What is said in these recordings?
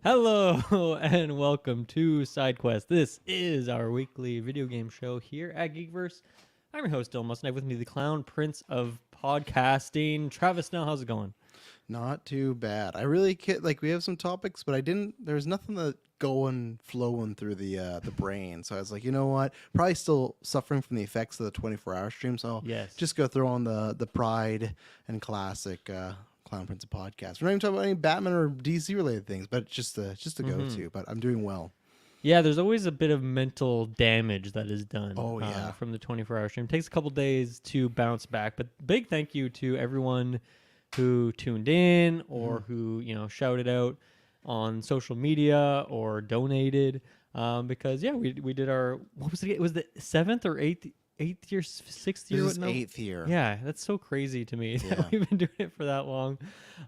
Hello and welcome to Sidequest. This is our weekly video game show here at Geekverse. I'm your host, Dylan Mustin. With me, the clown prince of podcasting, Travis Snell. How's it going? Not too bad. I really we have some topics, but I didn't. There's nothing that going flowing through the brain. So I was like, you know what? Probably still suffering from the effects of the 24-hour stream. So Yes. just go throw on the Pride and Classic Clown Prince of podcast. We're not even talking about any Batman or DC related things, but just a go-to. But I'm doing well. Yeah, there's always a bit of mental damage that is done from the 24-hour stream. It takes a couple days to bounce back, but big thank you to everyone who tuned in or who, shouted out on social media or donated because, we did our, what was it? It was the 7th or 8th year, 6th year? This is 8th year. Yeah, that's so crazy to me Yeah. that we've been doing it for that long.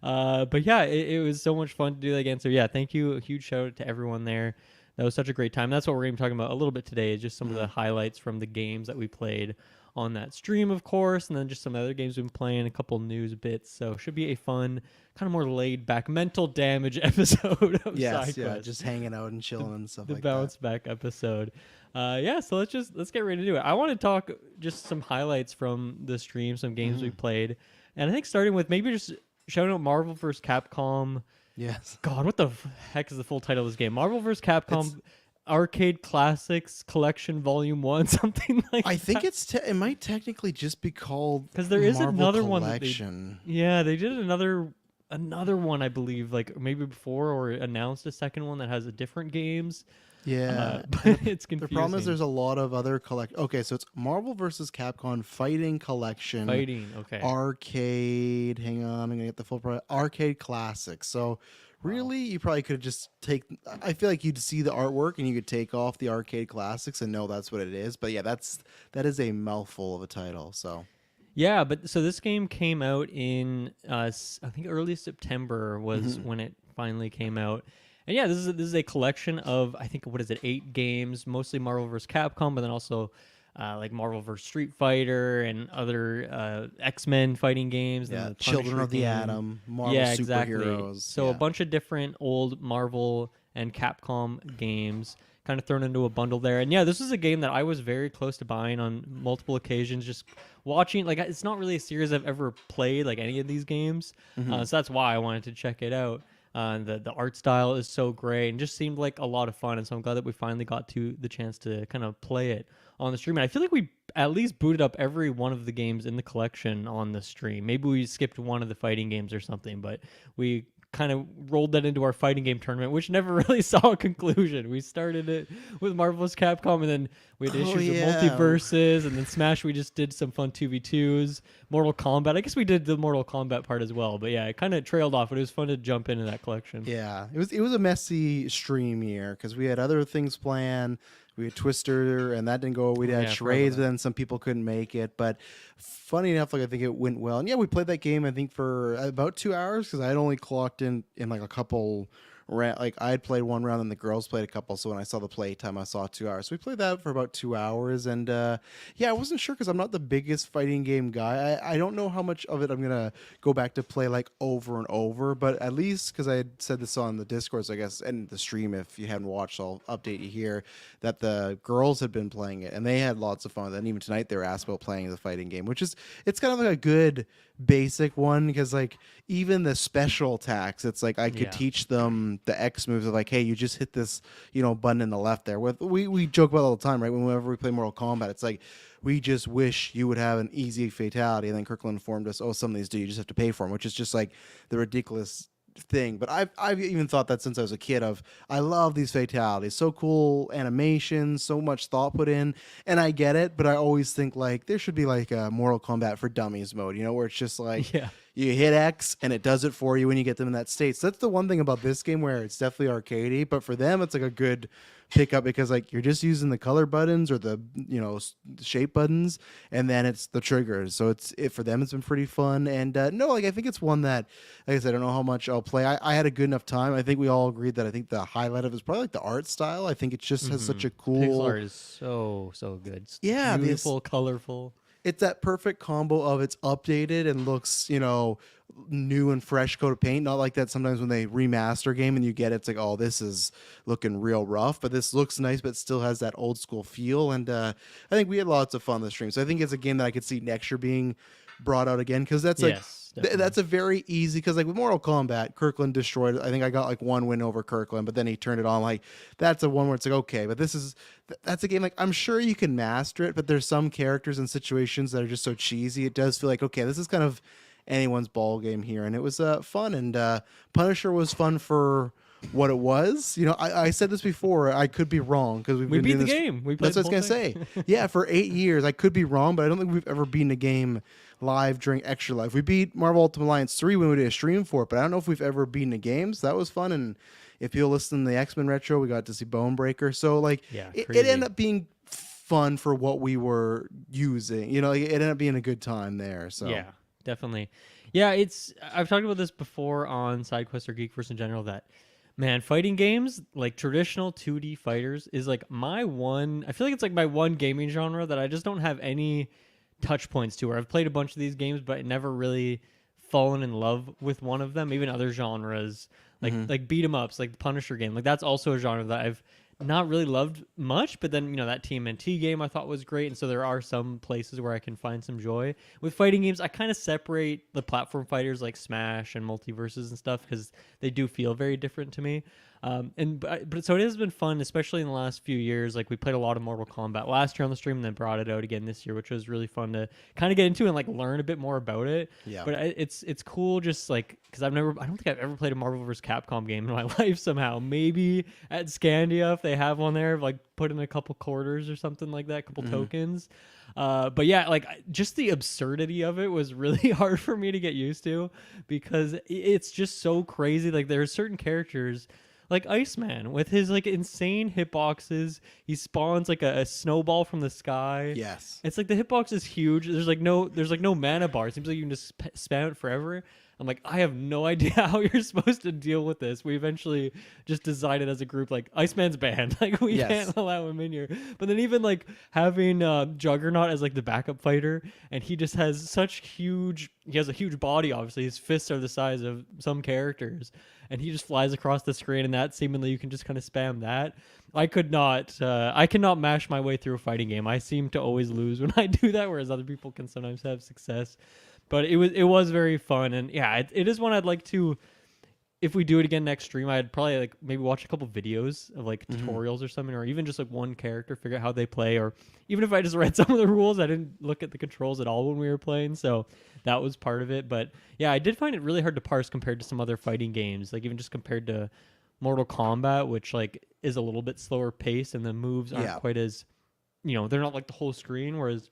But yeah, it was so much fun to do that again. So yeah, thank you. A huge shout out to everyone there. That was such a great time. That's what we're going to be talking about a little bit today, is just some of the highlights from the games that we played on that stream, of course, and then just some other games we've been playing, a couple news bits. So it should be a fun, kind of more laid back, mental damage episode of Yes, yeah, Sidequest. just hanging out and chilling and stuff The like bounce that. back episode. So let's get ready to do it. I want to talk just some highlights from the stream, some games we played, and I think starting with maybe just shouting out Marvel vs. Capcom. Yes. God, what the heck is the full title of this game? Marvel vs. Capcom Arcade Classics Collection Volume 1, something like that. I think it might technically just be called because there is Marvel another Collection. one. They did another one, I believe, like maybe before, or announced a second one that has a different games. Yeah, But it's confusing. the problem is there's a lot of other Okay, so it's Marvel vs. Capcom Fighting Collection. Fighting, okay. Arcade. Hang on, I'm gonna get the full price. Arcade Classics. So really, you probably could just take. I feel like you'd see the artwork and you could take off the Arcade Classics and know that's what it is. But yeah, that is a mouthful of a title. So. Yeah, but so this game came out in I think early September was when it finally came out. And yeah, this is a collection of, I think, 8 games, mostly Marvel vs. Capcom, but then also like Marvel vs. Street Fighter and other X-Men fighting games. Yeah, and the Children Punisher of the game. Atom, Marvel Exactly. superheroes. So a bunch of different old Marvel and Capcom games kind of thrown into a bundle there. And yeah, this is a game that I was very close to buying on multiple occasions, just watching. Like, it's not really a series I've ever played, like any of these games. So that's why I wanted to check it out. The art style is so great and just seemed like a lot of fun. And so I'm glad that we finally got to the chance to kind of play it on the stream. And I feel like we at least booted up every one of the games in the collection on the stream. Maybe we skipped one of the fighting games or something, but we kind of rolled that into our fighting game tournament, which never really saw a conclusion. We started it with Marvel vs. Capcom, and then we had issues with multiverses, and then Smash, we just did some fun 2v2s. Mortal Kombat, I guess we did the Mortal Kombat part as well, but yeah, it kind of trailed off, but it was fun to jump into that collection. Yeah, it was a messy stream year because we had other things planned. We had Twister, and that didn't go. We had Charades, but then some people couldn't make it. But funny enough, like I think it went well. And yeah, we played that game, I think, for about 2 hours because I had only clocked in like a couple. Like I had played one round and the girls played a couple, so when I saw the play time I saw 2 hours, so we played that for about 2 hours. And I wasn't sure because I'm not the biggest fighting game guy. I don't know how much of it I'm gonna go back to play like over and over, but at least because I had said this on the Discord, so I guess, and the stream, if you hadn't watched, I'll update you here, that the girls had been playing it and they had lots of fun. And even tonight they were asked about playing the fighting game, which is, it's kind of like a good basic one because like even the special attacks, it's like I could teach them the X moves of like, hey, you just hit this button in the left there. With we joke about it all the time, right? Whenever we play Mortal Kombat, it's like we just wish you would have an easy fatality, and then Kirkland informed us, oh, some of these do, you just have to pay for them, which is just like the ridiculous thing. But I've even thought that since I was a kid of, I love these fatalities, so cool animations, so much thought put in, and I get it, but I always think like there should be like a Mortal Kombat for Dummies mode, where it's just like you hit X and it does it for you when you get them in that state. So that's the one thing about this game where it's definitely arcadey, but for them it's like a good pickup because like you're just using the color buttons or the shape buttons, and then it's the triggers. So for them it's been pretty fun. And no, like I think it's one that, like I said, I don't know how much I'll play. I had a good enough time. I think we all agreed that I think the highlight of it is probably like the art style. I think it just has such a cool Pixel art is so good. It's beautiful, colorful. it's that perfect combo of it's updated and looks, new and fresh coat of paint. Not like that sometimes when they remaster a game and you get it, it's like, oh, this is looking real rough, but this looks nice, but still has that old school feel. And I think we had lots of fun this stream. So I think it's a game that I could see next year being brought out again, because that's that's a very easy, because like with Mortal Kombat, Kirkland destroyed. I think I got like one win over Kirkland, but then he turned it on. Like that's a one where it's like, okay, but that's a game like I'm sure you can master it, but there's some characters and situations that are just so cheesy. It does feel like, okay, this is kind of anyone's ball game here, and it was fun. And Punisher was fun for what it was. I said this before. I could be wrong, because we beat the game. We played. That's what I was gonna say. Yeah, for 8 years, I could be wrong, but I don't think we've ever beaten a game live during Extra Life. We beat Marvel Ultimate Alliance 3 when we did a stream for it, but I don't know if we've ever beaten a game. So that was fun. And if you'll listen to the X-Men Retro, we got to see Bonebreaker. So like, it ended up being fun for what we were using. It ended up being a good time there. So yeah, definitely. Yeah, I've talked about this before on Sidequest or Geekverse in general, that man, fighting games, like traditional 2D fighters, is like I feel like it's like my one gaming genre that I just don't have any touch points to, where I've played a bunch of these games but never really fallen in love with one of them. Even other genres like beat 'em ups, like the Punisher game, like that's also a genre that I've not really loved much, but then that TMNT game I thought was great, and so there are some places where I can find some joy. With fighting games, I kind of separate the platform fighters like Smash and Multiverses and stuff, because they do feel very different to me. But so it has been fun, especially in the last few years. Like we played a lot of Mortal Kombat last year on the stream, and then brought it out again this year, which was really fun to kind of get into and like learn a bit more about it. Yeah. But it's cool, just like, because I don't think I've ever played a Marvel vs. Capcom game in my life somehow. Maybe at Scandia, if they have one there, like put in a couple quarters or something like that, a couple tokens. But yeah, like just the absurdity of it was really hard for me to get used to, because it's just so crazy. Like there are certain characters, like Iceman, with his like insane hitboxes. He spawns like a snowball from the sky. Yes, it's like the hitbox is huge. There's no mana bar. It seems like you can just spam it forever. I'm like, I have no idea how you're supposed to deal with this. We eventually just decided as a group, like, Iceman's banned. Like, we can't allow him in here. But then even, like, having Juggernaut as, like, the backup fighter, and he just has he has a huge body, obviously. His fists are the size of some characters. And he just flies across the screen, and that seemingly you can just kind of spam that. I cannot mash my way through a fighting game. I seem to always lose when I do that, whereas other people can sometimes have success. But it was very fun, and yeah, it is one I'd like to. If we do it again next stream, I'd probably like maybe watch a couple videos of like tutorials or something, or even just like one character, figure out how they play, or even if I just read some of the rules, I didn't look at the controls at all when we were playing, so that was part of it. But yeah, I did find it really hard to parse compared to some other fighting games, like even just compared to Mortal Kombat, which like is a little bit slower paced, and the moves aren't quite as, they're not like the whole screen, whereas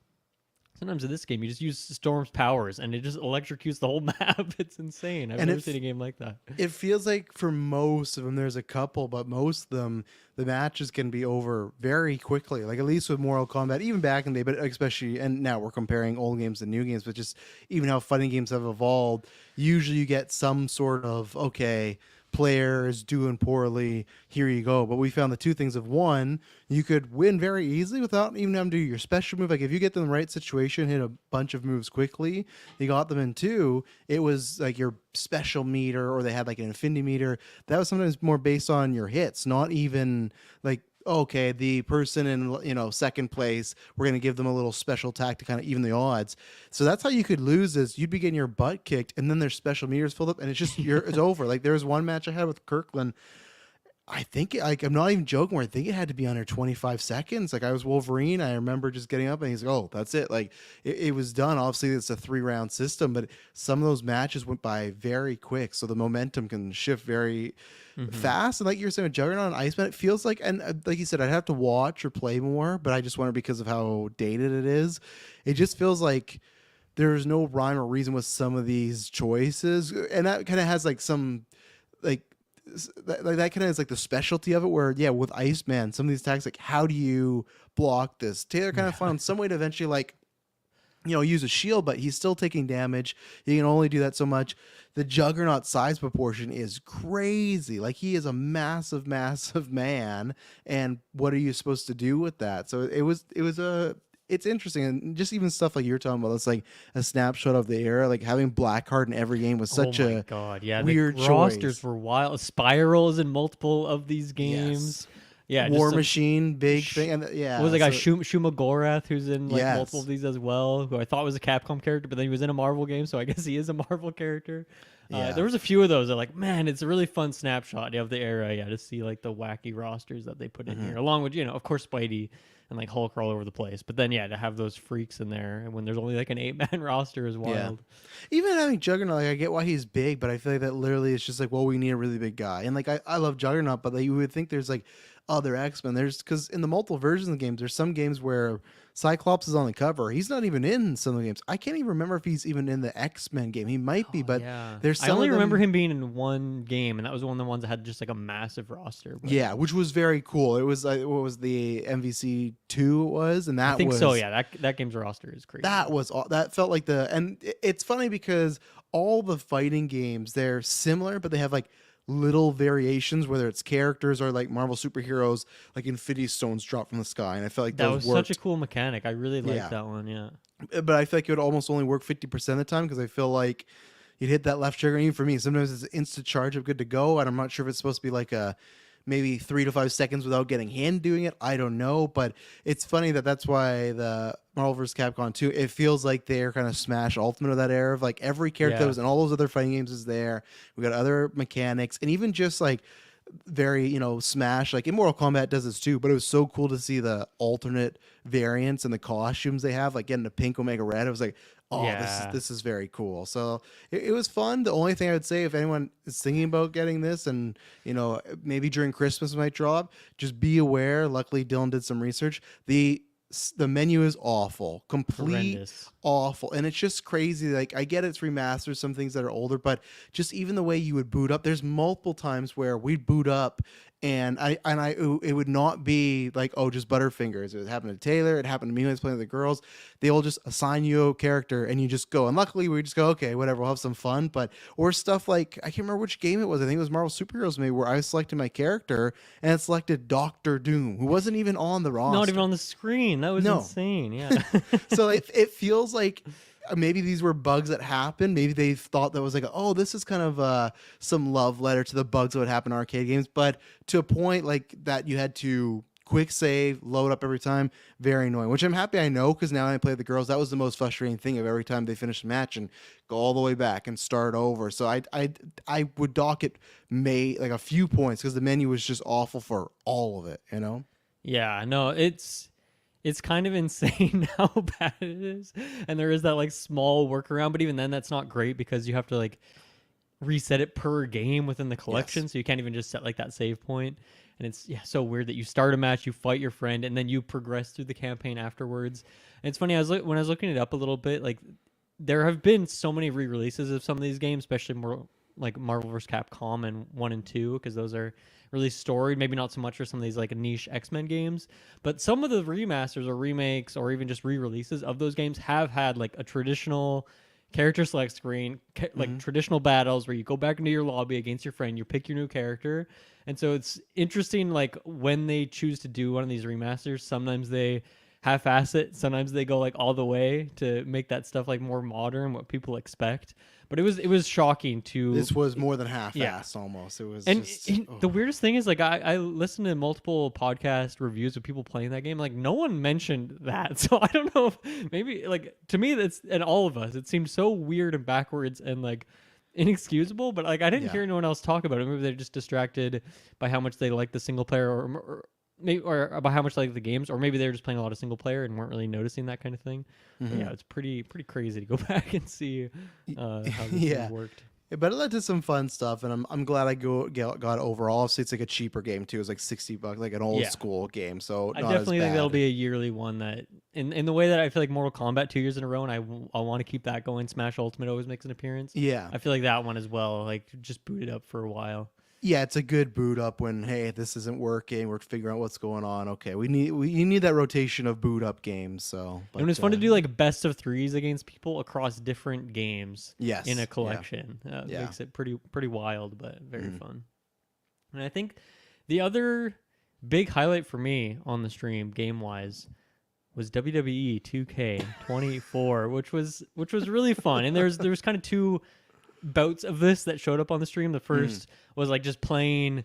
sometimes in this game, you just use Storm's powers, and it just electrocutes the whole map. It's insane. I've never seen a game like that. It feels like for most of them, there's a couple, but most of them, the matches can be over very quickly. Like at least with Mortal Kombat, even back in the day, but especially, and now we're comparing old games to new games, but just even how fighting games have evolved, usually you get some sort of, okay, player is doing poorly, here you go. But we found the two things of, one, you could win very easily without even having to do your special move. Like if you get them in the right situation, hit a bunch of moves quickly, you got them in. Two, it was like your special meter, or they had like an infinity meter that was sometimes more based on your hits, not even like, okay, the person in second place, we're going to give them a little special attack to kind of even the odds. So that's how you could lose, is you'd be getting your butt kicked, and then their special meters filled up, and it's just it's over. Like there was one match I had with Kirkland, I think, like, I'm not even joking, where I think it had to be under 25 seconds. Like I was Wolverine, I remember just getting up and he's like, oh, that's it. Like it was done. Obviously it's a 3-round system, but some of those matches went by very quick, so the momentum can shift very fast. And like you were saying with Juggernaut and Iceman, it feels like, and like you said, I'd have to watch or play more, but I just wonder, because of how dated it is, it just feels like there's no rhyme or reason with some of these choices. And that kind of has like some like that kind of is like the specialty of it, where with Iceman, some of these attacks, like how do you block this? Taylor kind of found some way to eventually like use a shield, but he's still taking damage. You can only do that so much. The Juggernaut size proportion is crazy. Like he is a massive man, and what are you supposed to do with that? So it was it's interesting, and just even stuff like you're talking about. It's like a snapshot of the era. Like having Blackheart in every game was such Oh my a god, yeah, the weird rosters choice. were wild. Spirals in multiple of these games. Yes, Yeah, just War some. Machine, big thing, and What was yeah. the guy So Shuma Gorath, who's in like multiple of yes, these as well, who I thought was a Capcom character, but then he was in a Marvel game, so I guess he is a Marvel character. There yeah. was a few of those that like, man, it's a really fun snapshot of the era, yeah, to see like the wacky rosters that they put in here, along with of course Spidey and like Hulk are all over the place, but then yeah, to have those freaks in there and when there's only like an 8-man roster is Yeah. wild. Even having Juggernaut, like I get why he's big, but I feel like that literally is just like, well, we need a really big guy. And like I love Juggernaut, but like, you would think there's like other X-Men. There's because in the multiple versions of the games, there's some games where Cyclops is on the cover. He's not even in some of the games. I can't even remember if he's even in the X-Men game. He might be, but Yeah, there's I some only of them, remember him being in one game, and that was one of the ones that had just like a massive roster. But yeah, which was very cool. It was what was the MVC 2 was, and that I think was so. Yeah, that game's roster is crazy. that felt like it's funny because all the fighting games, they're similar, but they have like little variations, whether it's characters or like Marvel superheroes, like Infinity Stones drop from the sky, and I felt like That those was worked. such a cool mechanic. I really liked Yeah. that one. Yeah. But I feel like it would almost only work 50% of the time because I feel like you'd hit that left trigger. And even for me, sometimes it's an instant charge of good to go, and I'm not sure if it's supposed to be like a maybe 3 to 5 seconds without getting hand doing it. I don't know, but it's funny that's why the Marvel vs. Capcom 2, it feels like they're kind of Smash Ultimate of that era of like every character that Yeah. was in all those other fighting games is there. We got other mechanics, and even just like very Smash, like in Mortal Kombat does this too, but it was so cool to see the alternate variants and the costumes they have, like getting the pink Omega Red. It was like, oh, Yeah. this is very cool. So it was fun. The only thing I would say, if anyone is thinking about getting this and maybe during Christmas it might drop, just be aware. Luckily Dylan did some research. The menu is awful, complete Horrendous. awful, and it's just crazy. Like I get it's remastered, some things that are older, but just even the way you would boot up, there's multiple times where we'd boot up and it would not be like, oh, just Butterfingers. It happened to Taylor, it happened to me when I was playing with the girls. They will just assign you a character and you just go, and luckily we just go, okay, whatever, we'll have some fun. But or stuff like, I can't remember which game it was, I think it was Marvel Superheroes maybe, where I selected my character and it selected Doctor Doom, who wasn't even on the roster. Not even on the screen. That was No. insane. Yeah. So it feels like maybe these were bugs that happened. Maybe they thought that was like, oh, this is kind of some love letter to the bugs that would happen in arcade games. But to a point like that, you had to quick save, load up every time. Very annoying, which I'm happy I know, because now when I play with the girls, that was the most frustrating thing of every time they finish a match and go all the way back and start over. So I would dock it like a few points because the menu was just awful for all of it, Yeah. No, it's kind of insane how bad it is. And there is that like small workaround, but even then that's not great because you have to like reset it per game within the collection. Yes. So you can't even just set like that save point. And it's so weird that you start a match, you fight your friend, and then you progress through the campaign afterwards. And it's funny, when I was looking it up a little bit, like there have been so many re-releases of some of these games, especially more like Marvel vs. Capcom and 1 and 2, because those are really storied. Maybe not so much for some of these like niche X-Men games, but some of the remasters or remakes or even just re-releases of those games have had like a traditional character select screen, like traditional battles where you go back into your lobby against your friend, you pick your new character. And so it's interesting, like when they choose to do one of these remasters, sometimes they half-ass it, sometimes they go like all the way to make that stuff like more modern, what people expect. But it was shocking to. This was more than half-assed almost. It was, and just, the weirdest thing is, like, I listened to multiple podcast reviews of people playing that game. Like, no one mentioned that. So I don't know if maybe, like, to me, that's, and all of us, it seemed so weird and backwards and, like, inexcusable. But, like, I didn't hear anyone else talk about it. Maybe they're just distracted by how much they like the single player or about how much they like the games. Or maybe they were just playing a lot of single player and weren't really noticing that kind of thing. But yeah, it's pretty crazy to go back and see how this thing worked. But it led to some fun stuff, and I'm glad I got overall. Obviously, it's like a cheaper game too. It's like $60, like an old school game. So I not definitely as think bad. that'll be a yearly one that, in the way that I feel like Mortal Kombat 2 years in a row, and I want to keep that going. Smash Ultimate always makes an appearance. Yeah, I feel like that one as well. Like just boot it up for a while. yeah, it's a good boot up when, hey, this isn't working. We're figuring out what's going on. Okay, you need that rotation of boot up games. So, And it's fun to do like best of threes against people across different games. Yes, in a collection. It Yeah. makes it pretty wild, but very fun. And I think the other big highlight for me on the stream, game wise, was WWE 2K24, which was really fun. And there's kind of two bouts of this that showed up on the stream. The first was like just playing,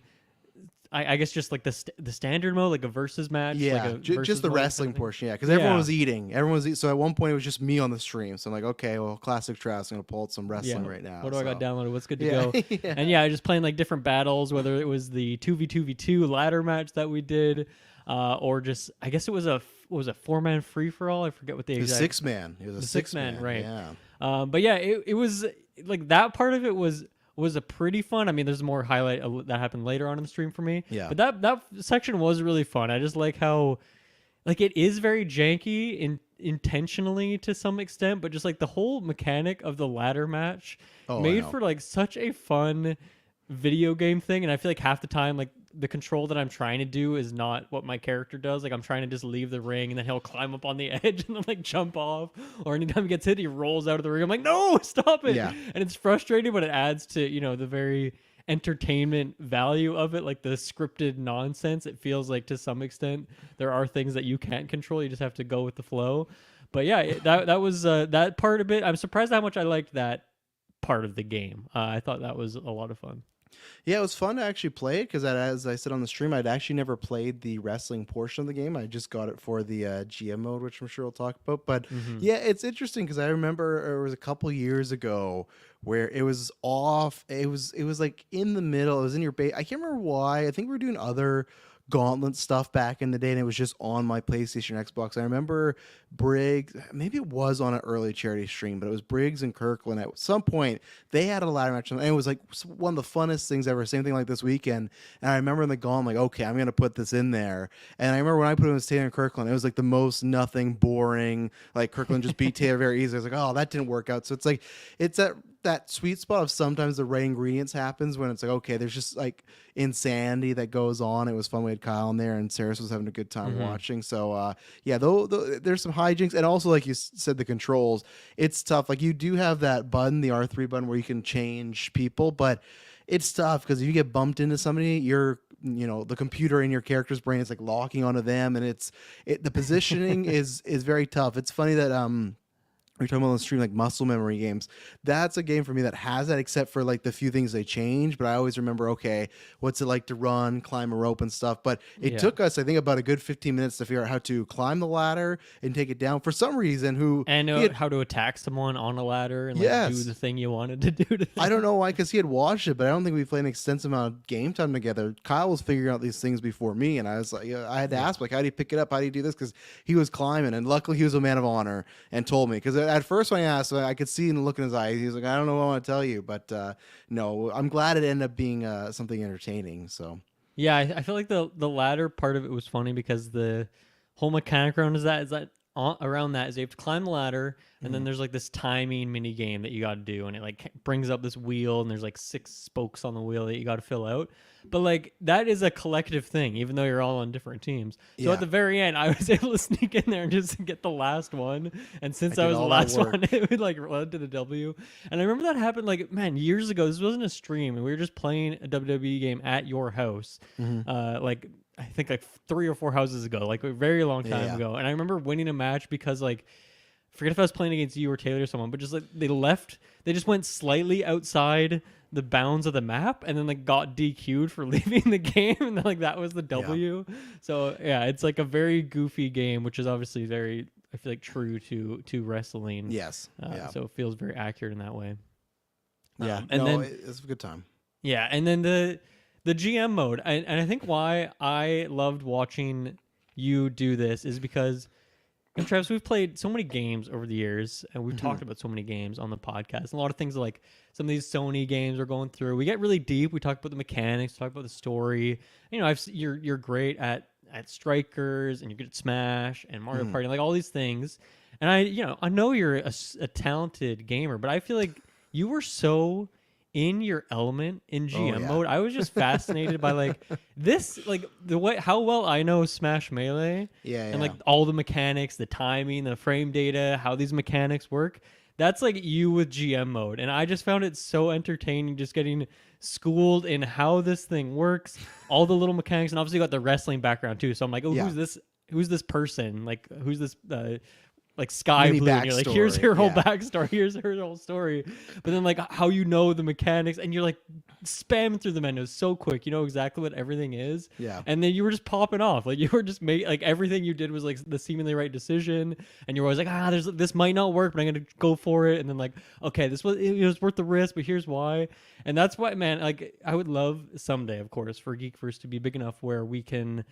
I guess just like the standard mode, like a versus match. Yeah, like just the wrestling portion. Yeah, because everyone was eating. So at one point it was just me on the stream. So I'm like, okay, well, classic Travis, I'm gonna pull out some wrestling right now. What do I got downloaded? What's good to go? And just playing like different battles, whether it was the 2v2v2 ladder match that we did, or just I guess it was a 4-man free for all. I forget what the exact 6-man. It was a 6-man, right? Yeah. But yeah, it was like that part of it was a pretty fun. I mean, there's more highlight that happened later on in the stream for me. Yeah. But that section was really fun. I just like how, like, it is very janky intentionally to some extent, but just like the whole mechanic of the ladder match made for like such a fun video game thing. And I feel like half the time, like, the control that I'm trying to do is not what my character does. Like, I'm trying to just leave the ring and then he'll climb up on the edge and then like jump off, or anytime he gets hit he rolls out of the ring. I'm like, no, stop it. Yeah. And it's frustrating, but it adds to, you know, the very entertainment value of it, like the scripted nonsense. It feels like to some extent there are things that you can't control, you just have to go with the flow. But yeah, that was that part of it. I'm surprised how much I liked that part of the game. I thought that was a lot of fun. Yeah, it was fun to actually play it because, as I said on the stream, I'd actually never played the wrestling portion of the game. I just got it for the GM mode, which I'm sure we'll talk about. But yeah, it's interesting because I remember it was a couple years ago where it was off. It was like in the middle. It was in your base. I can't remember why. I think we were doing other Gauntlet stuff back in the day, and it was just on my PlayStation, Xbox. I remember Briggs, maybe it was on an early charity stream, but it was Briggs and Kirkland. At some point, they had a ladder match, and it was like one of the funnest things ever. Same thing like this weekend. And I remember in the Gauntlet, like, okay, I'm gonna put this in there. And I remember when I put it with Taylor and Kirkland, it was like the most nothing, boring. Like Kirkland just beat Taylor very easily. I was like, oh, that didn't work out. So it's like it's that sweet spot of sometimes the right ingredients happens when it's like, okay, there's just like insanity that goes on. It was fun. We had Kyle in there and Saris was having a good time watching. So yeah, though there's some hijinks, and also like you said, the controls, it's tough. Like you do have that button, the R3 button, where you can change people, but it's tough because if you get bumped into somebody, the computer in your character's brain is like locking onto them, and the positioning is very tough. It's funny that we're talking about on the stream, like muscle memory games. That's a game for me that has that, except for like the few things they change. But I always remember, okay, what's it like to run, climb a rope and stuff. But it took us, I think, about a good 15 minutes to figure out how to climb the ladder and take it down. For some reason, how to attack someone on a ladder and like, do the thing you wanted to do. I don't know why, because he had watched it, but I don't think we played an extensive amount of game time together. Kyle was figuring out these things before me, and I was like, I had to ask, like, how do you pick it up? How do you do this? Because he was climbing, and luckily he was a man of honor and told me. Because at first when I asked, I could see in the look in his eyes, he was like, I don't know what I want to tell you, but no, I'm glad it ended up being something entertaining. So yeah, I feel like the latter part of it was funny because the whole mechanic around around that is you have to climb the ladder, and then there's like this timing mini game that you got to do, and it like brings up this wheel, and there's like 6 spokes on the wheel that you got to fill out. But like that is a collective thing, even though you're all on different teams. So at the very end, I was able to sneak in there and just get the last one. And since I was the last one, it would like led to the W. And I remember that happened like, man, years ago. This wasn't a stream, and we were just playing a WWE game at your house. Like I think like 3 or 4 houses ago, like a very long time ago. And I remember winning a match because like, forget if I was playing against you or Taylor or someone, but just like they just went slightly outside the bounds of the map and then like got DQ'd for leaving the game, and then, like that was the W. So yeah, it's like a very goofy game, which is obviously very, I feel like, true to wrestling. Yes. So it feels very accurate in that way. Yeah. And then it's a good time. Yeah, and then the GM mode, and I think why I loved watching you do this is because, and Travis, we've played so many games over the years, and we've talked about so many games on the podcast. And a lot of things like some of these Sony games we're going through. We get really deep. We talk about the mechanics, talk about the story. You know, you're great at Strikers, and you're good at Smash and Mario Party, like all these things. And I know you're a talented gamer, but I feel like you were so in your element in GM mode. I was just fascinated by like this, like the way how well I know Smash Melee, and like all the mechanics, the timing, the frame data, how these mechanics work. That's like you with GM mode, and I just found it so entertaining, just getting schooled in how this thing works, all the little mechanics, and obviously you got the wrestling background too. So I'm like, oh, who's this who's this person? Like, who's this like Sky Mini Blue? And you're like, here's backstory, her whole yeah. backstory, here's her whole story. But then like how you know the mechanics, and you're like spamming through the menus so quick, you know exactly what everything is. Yeah. And then you were just popping off, like you were just like everything you did was like the seemingly right decision, and you're always like, this might not work, but I'm gonna go for it. And then like, okay, it was worth the risk, but here's why. And that's why, man, like I would love someday, of course, for Geekverse to be big enough where we can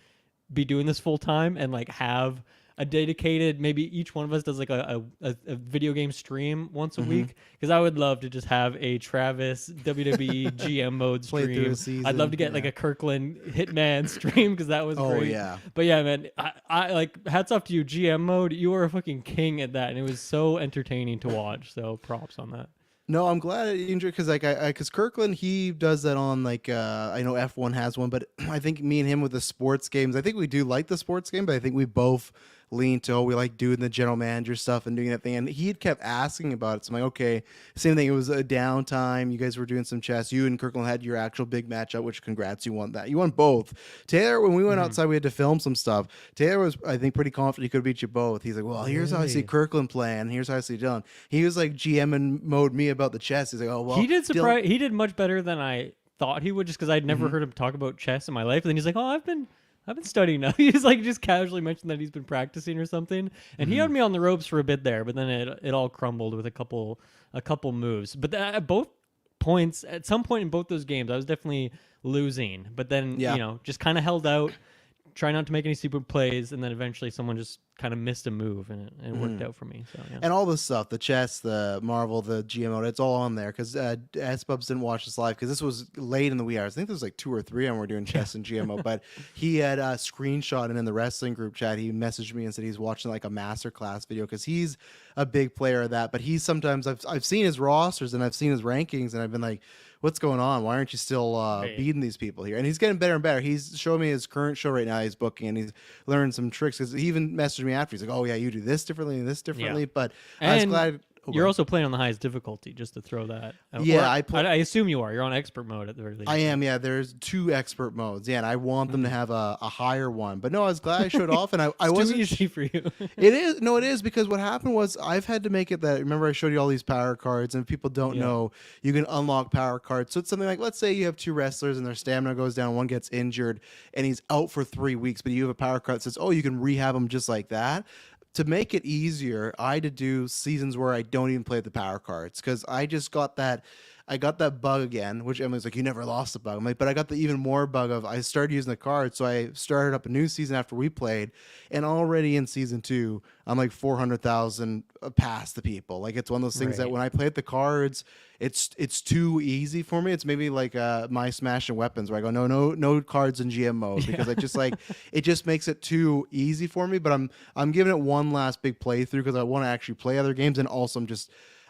be doing this full time and like have a dedicated, maybe each one of us does like a video game stream once a week, because I would love to just have a Travis WWE GM mode Play through stream. a season, I'd love to get like a Kirkland Hitman stream, because that was great. Yeah. But yeah, man, I like, hats off to you. GM mode, you are a fucking king at that, and it was so entertaining to watch, so props on that. No, I'm glad you enjoyed, because because Kirkland, he does that on like I know F1 has one, but I think me and him with the sports games, I think we do like the sports game, but I think we both lean to, we like doing the general manager stuff and doing that thing. And he had kept asking about it, so I'm like, okay, same thing. It was a downtime. You guys were doing some chess. You and Kirkland had your actual big matchup, which congrats, you won that. You won both. Taylor, when we went outside, we had to film some stuff. Taylor was, I think, pretty confident he could beat you both. He's like, well, here's how I see Kirkland playing. Here's how I see Dylan. He was like GM and mode me about the chess. He's like, oh well, he did much better than I thought he would, just because I'd never heard him talk about chess in my life. And then he's like, oh, I've been studying now. He's like just casually mentioned that he's been practicing or something, and he had me on the ropes for a bit there, but then it all crumbled with a couple moves. But at both points, at some point in both those games, I was definitely losing, but then just kind of held out, try not to make any stupid plays, and then eventually someone just kind of missed a move, and it worked out for me. So yeah. And all this stuff, the chess, the Marvel, the GMO, it's all on there, because S-Bubs didn't watch this live because this was late in the wee hours. I think there was like 2 or 3 and we're doing chess and GMO, but he had a screenshot, and in the wrestling group chat, he messaged me and said he's watching like a masterclass video, because he's a big player of that. But he's sometimes, I've seen his rosters and I've seen his rankings, and I've been like, what's going on? Why aren't you still beating these people here? And he's getting better and better. He's showing me his current show right now. He's booking, and he's learned some tricks, because he even messaged me after. He's like, oh yeah, you do this differently and this differently. But I was glad. You're also playing on the highest difficulty, just to throw that out. Yeah, I assume you are. You're on expert mode at the very least. I am, yeah. There's 2 expert modes. Yeah, and I want them to have a higher one. But no, I was glad I showed off, and I wasn't too easy for you. It is. No, it is, because what happened was I've had to make it that, remember I showed you all these power cards, and if people don't know, you can unlock power cards. So it's something like, let's say you have 2 wrestlers and their stamina goes down, one gets injured, and he's out for 3 weeks, but you have a power card that says, oh, you can rehab him just like that. To make it easier, I had to do seasons where I don't even play the power cards, because I just got that. I got that bug again, which Emily's like, you never lost the bug. I'm like, but I got the even more bug of, I started using the cards. So I started up a new season after we played, and already in season 2, I'm like 400,000 past the people. Like, it's one of those things that when I play with the cards, it's too easy for me. It's maybe like my Smash and Weapons, where I go, no cards in GM mode, because I just like, it just makes it too easy for me. But I'm giving it one last big playthrough, because I want to actually play other games, and also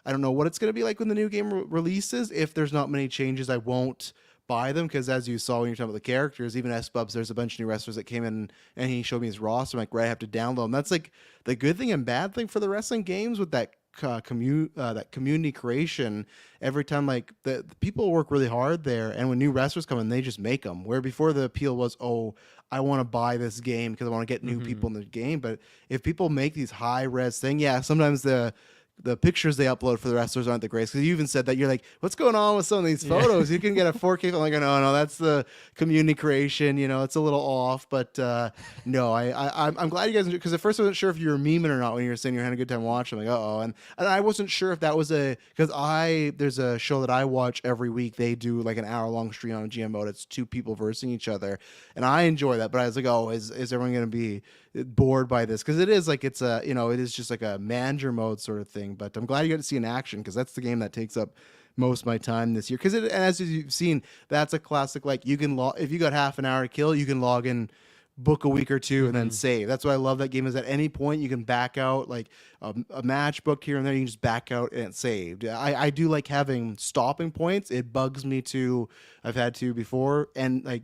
I don't know what it's going to be like when the new game releases. If there's not many changes, I won't buy them, because as you saw when you're talking about the characters, even S-Bubs, there's a bunch of new wrestlers that came in, and he showed me his roster. I'm like, right, I have to download them. That's like the good thing and bad thing for the wrestling games with that community creation. Every time, like, the people work really hard there, and when new wrestlers come in, they just make them. Where before the appeal was, oh, I want to buy this game because I want to get new people in the game. But if people make these high res thing, sometimes the pictures they upload for the wrestlers aren't the greatest. Because you even said that, you're like, what's going on with some of these photos? You can get a 4K. I'm like, no, that's the community creation. It's a little off. But no, I'm glad you guys enjoyed, because at first I wasn't sure if you were memeing or not when you were saying you're having a good time watching. I'm like, uh-oh. And I wasn't sure if that was because there's a show that I watch every week. They do like an hour-long stream on GM mode. It's 2 people versing each other. And I enjoy that. But I was like, oh, is everyone going to be bored by this? Because it is like, it is just like a manager mode sort of thing. But I'm glad you got to see in action, because that's the game that takes up most of my time this year. Because as you've seen, that's a classic. Like, you can if you got half an hour to kill, you can log in, book a week or 2, and then save. That's why I love that game. Is at any point you can back out, like a match booked here and there. You can just back out and it's saved. I do like having stopping points. It bugs me too. I've had to before, and like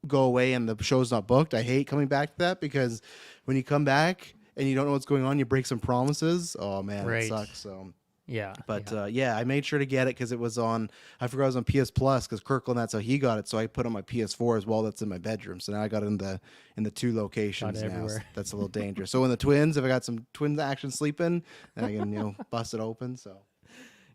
go away and the show's not booked. I hate coming back to that, because when you come back and you don't know what's going on, you break some promises. Oh man, it sucks. So Yeah. But Yeah. I made sure to get it because it was on. I forgot it was on PS Plus because Kirkland, that's how he got it. So I put on my PS4 as well. That's in my bedroom. So now I got it in the two Got locations it now. So everywhere. that's a little dangerous. So when the twins, if I got some twins action sleeping, then I can bust it open. So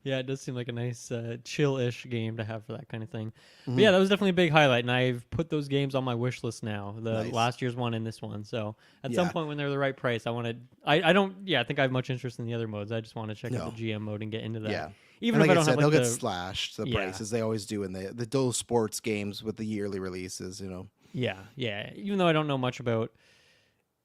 Yeah, it does seem like a nice chill-ish game to have for that kind of thing. But mhm. yeah, that was definitely a big highlight, and I've put those games on my wish list now. The Nice. last year's one and this one. So at some Yeah. point when they're the right price, I want to. I don't. Yeah, I think I have much interest in the other modes. I just want to check out the No. GM mode and get into that. Yeah. Even And if like I I don't have said, they'll like get the slashed the yeah. prices they always do in the those sports games with the yearly releases. Yeah. Even though I don't know much about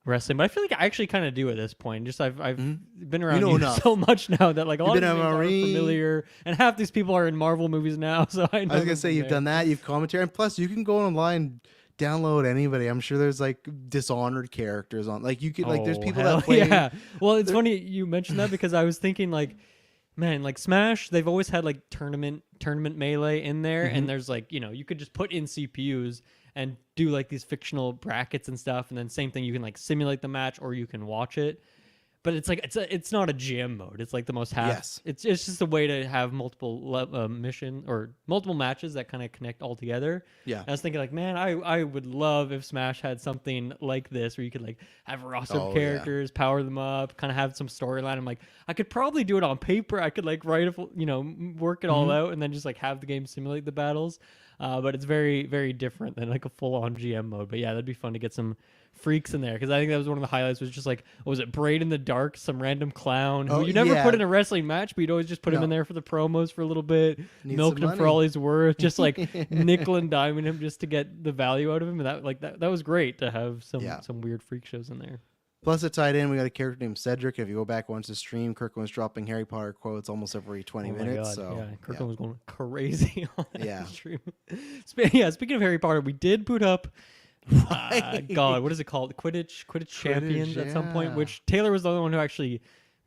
wrestling, but I feel like I actually kind of do at this point. Just I've Mhm. been You around know you enough. so much now that like a You've lot of been these names are MRE. familiar, and half these people are in Marvel movies now, so I know. I was gonna them say from you've there. done that. You've commentary, and plus you can go online, download anybody. I'm sure there's like Dishonored characters on. Like you could like there's Oh people hell that play. yeah! Well, it's There- funny you mentioned that because I was thinking like, man, like Smash, they've always had like tournament melee in there, Mhm. and there's like you could just put in CPUs and do like these fictional brackets and stuff, and then same thing you can like simulate the match or you can watch it. But it's like it's not a GM mode. It's like the most half. Yes. It's just a way to have multiple mission or multiple matches that kind of connect all together. Yeah. And I was thinking like, man, I would love if Smash had something like this where you could like have a roster Oh, of yeah. characters, power them up, kind of have some storyline. I'm like, I could probably do it on paper. I could like write work it all Mhm. out and then just like have the game simulate the battles. But it's very very different than like a full on GM mode. But yeah, that'd be fun to get some freaks in there because I think that was one of the highlights. Was just like, what was it, Braid in the Dark, some random clown who Oh, you never yeah. put in a wrestling match, but you'd always just put him in No. there for the promos for a little bit, Need milked some him for money. all he's worth, just like nickel and diming him just to get the value out of him. And that was great to have Yeah. some weird freak shows in there. Plus, it tied in. We got a character named Cedric. If you go back once the stream, Kirkland was dropping Harry Potter quotes almost every 20 Oh my minutes. god, So yeah, Kirkland was going crazy on that Yeah. stream. Speaking of Harry Potter, we did boot up. God, what is it called? Quidditch Champions at some point. yeah. Which Taylor was the only one who actually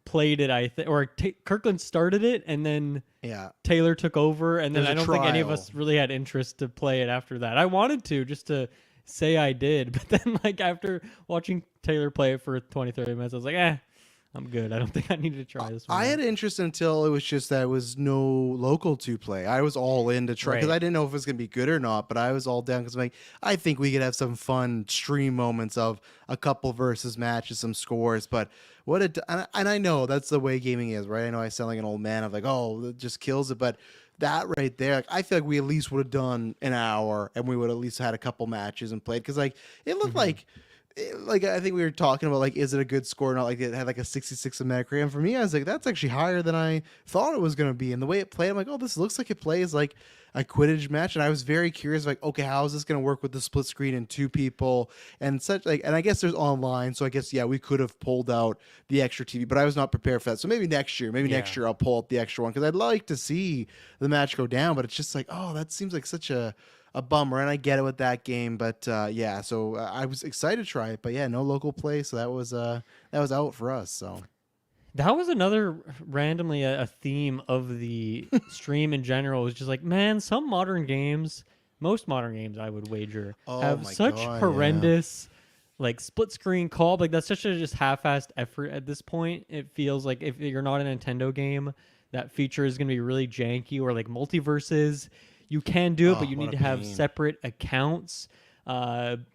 played it. I think, or Kirkland started it, and then yeah. Taylor took over, and then There's I a don't think any of trial. us really had interest to play it after that. I wanted to just to say I did, but then like after watching Taylor play it for 20-30 minutes, I was like, I'm good. I don't think I need to try this one. I had interest until it was just that it was no local to play. I was all in to try because Right. I didn't know if it was going to be good or not, but I was all down because I'm like, I think we could have some fun stream moments of a couple versus matches, some scores. But what it, and I know that's the way gaming is, right? I know I sound like an old man of like, oh, it just kills it. But that right there, like, I feel like we at least would have done an hour and we would at least had a couple matches and played because like it looked like I think we were talking about like is it a good score or not, like it had like a 66 in Metacritic, and for me I was like that's actually higher than I thought it was going to be, and the way it played I'm like, oh, this looks like it plays like a Quidditch match, and I was very curious like, okay, how is this going to work with the split screen and two people and such, like, and I guess there's online, so I guess yeah, we could have pulled out the extra TV, but I was not prepared for that. So maybe next year I'll pull out the extra one because I'd like to see the match go down, but it's just like, oh, that seems like such a bummer, and I get it with that game, but yeah, so I was excited to try it, but yeah, no local play, so that was out for us. So That was another randomly a theme of the stream in general. Was just like, man, some modern games, most modern games, I would wager, Oh have my such God, horrendous, like split screen co-op. Like that's such a just half-assed effort at this point. It feels like if you're not a Nintendo game, that feature is going to be really janky. Or like multiverses, you can do it, but you what need a to have pain. separate accounts.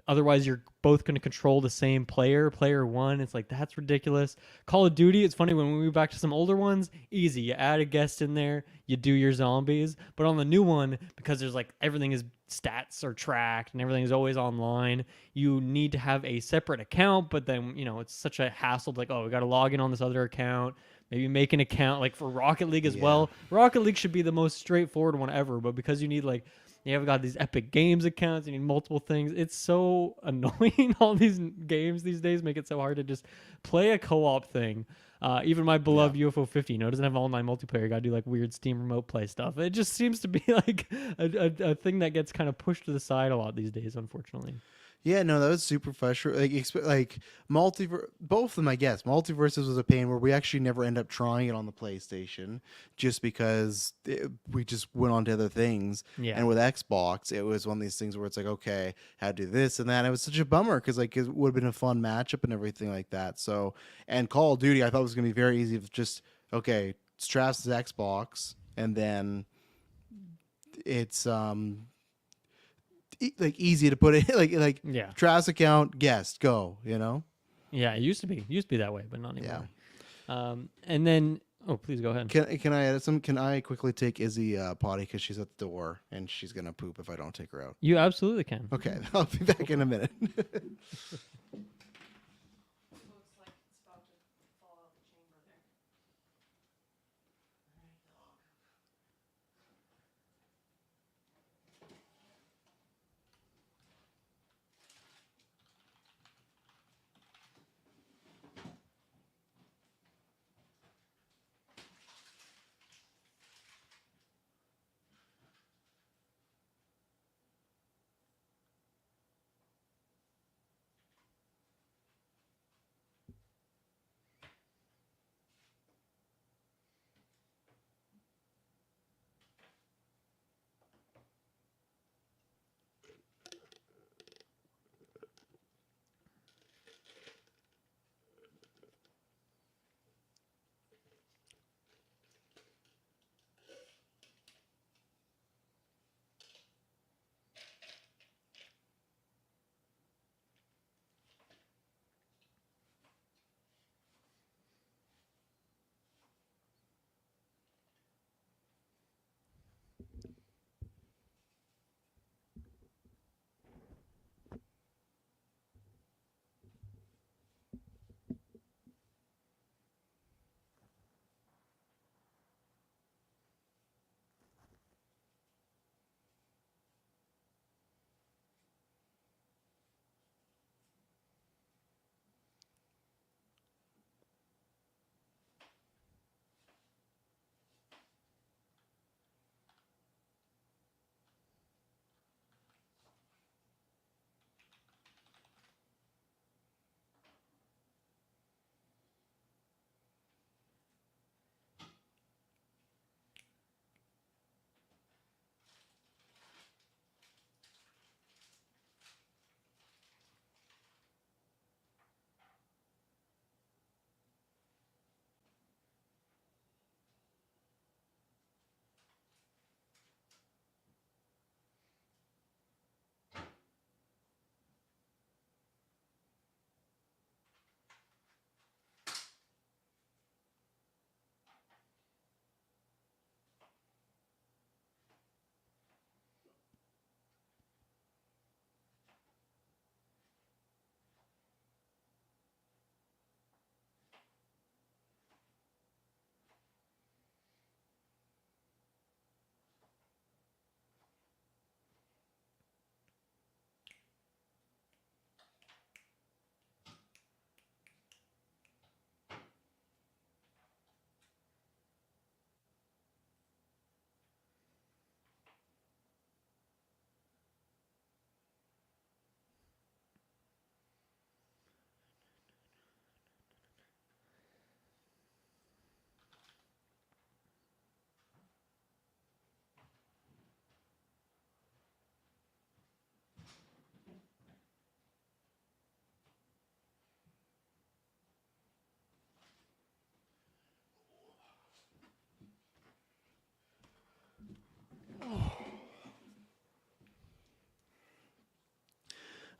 Otherwise, you're both going to control the same player one. It's like, that's ridiculous. Call of Duty, it's funny when we move back to some older ones, easy. You add a guest in there, you do your zombies. But on the new one, because there's like everything is stats are tracked and everything is always online, you need to have a separate account. But then, it's such a hassle. Like, oh, we got to log in on this other account. Maybe make an account like for Rocket League as well. Rocket League should be the most straightforward one ever, but because you need like, you have got these Epic Games accounts, you need multiple things. It's so annoying. All these games these days make it so hard to just play a co-op thing. Even my beloved UFO 50, doesn't have online multiplayer. You gotta do like weird Steam remote play stuff. It just seems to be like a thing that gets kind of pushed to the side a lot these days, unfortunately. yeah, no, that was super frustrating. Like multiverse, both of them, I guess. Multiverses was a pain where we actually never end up trying it on the PlayStation, just because we just went on to other things. Yeah. And with Xbox, it was one of these things where it's like, okay, how to do this and that. And it was such a bummer because like it would have been a fun matchup and everything like that. So, and Call of Duty, I thought was gonna be very easy. Just okay, Travis's Xbox, and then it's like easy to put it like Yeah. Travis account, guest, go. You know. Yeah, it used to be that way, but not anymore. And then, please go ahead. Can I edit some? Can I quickly take Izzy potty because she's at the door and she's gonna poop if I don't take her out? You absolutely can. Okay, I'll be back in a minute.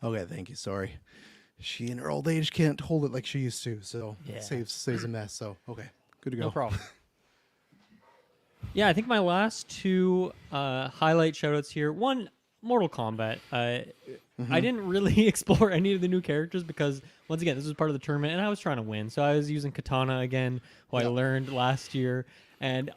Okay, thank you. Sorry. She in her old age can't hold it like she used to, so saves a mess. So okay, good to go. No problem. Yeah, I think my last two highlight shoutouts here. One, Mortal Kombat. I didn't really explore any of the new characters because, once again, this was part of the tournament, and I was trying to win. So I was using Katana again, who I learned last year. And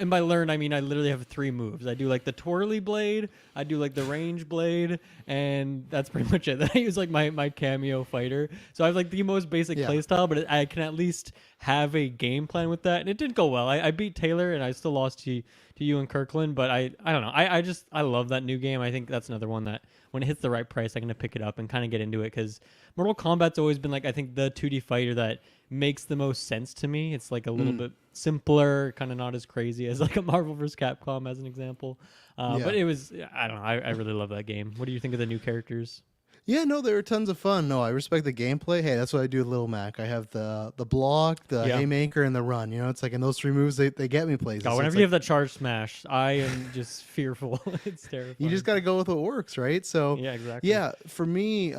by learn, I mean I literally have 3 moves. I do like the twirly blade, I do like the range blade, and that's pretty much it. Then I use like my cameo fighter. So I have like the most basic playstyle, but I can at least have a game plan with that. And it didn't go well. I beat Taylor, and I still lost to you and Kirkland. But I don't know. I love that new game. I think that's another one that when it hits the right price, I'm gonna pick it up and kind of get into it because Mortal Kombat's always been like I think the 2D fighter that makes the most sense to me. It's like a little bit simpler, kind of not as crazy as like a Marvel vs. Capcom as an example. But it was, I don't know, I really love that game. What do you think of the new characters? Yeah, no, they were tons of fun. No, I respect the gameplay. Hey, that's what I do with Little Mac. I have the block, the Yeah. haymaker, and the run. You know, it's like in those three moves, they get me places. God, So whenever it's you like have that charge smash, I am just fearful. It's you just terrifying. got to go with what works, right? So, Yeah, exactly. yeah, for me,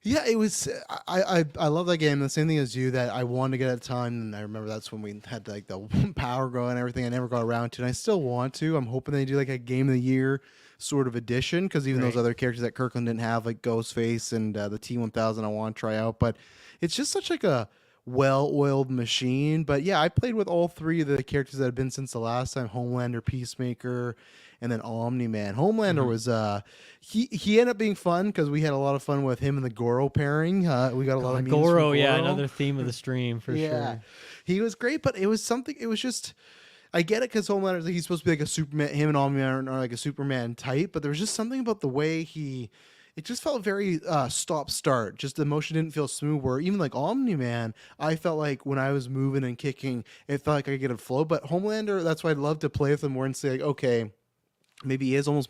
yeah, it was. I love that game. The same thing as you that I wanted to get at the time, and I remember that's when we had like the power grow and everything. I never got around to, and I still want to. I'm hoping they do like a game of the year sort of edition because even those Right. other characters that Kirkland didn't have, like Ghostface and the T1000, I want to try out. But it's just such like a well-oiled machine. But yeah, I played with all three of the characters that have been since the last time: Homelander, Peacemaker, and then Omni Man. Homelander was he ended up being fun because we had a lot of fun with him and the Goro pairing. We got a lot of God, memes Goro, from yeah, Goro. another theme of the stream for sure. He was great, but it was something. It was just. I get it because Homelander, like, he's supposed to be like a Superman. Him and Omni Man are like a Superman type, but there was just something about the way he. It just felt very stop start. Just the motion didn't feel smooth. Where even like Omni Man, I felt like when I was moving and kicking, it felt like I could get a flow. But Homelander, that's why I'd love to play with him more and say, like, okay, maybe he is almost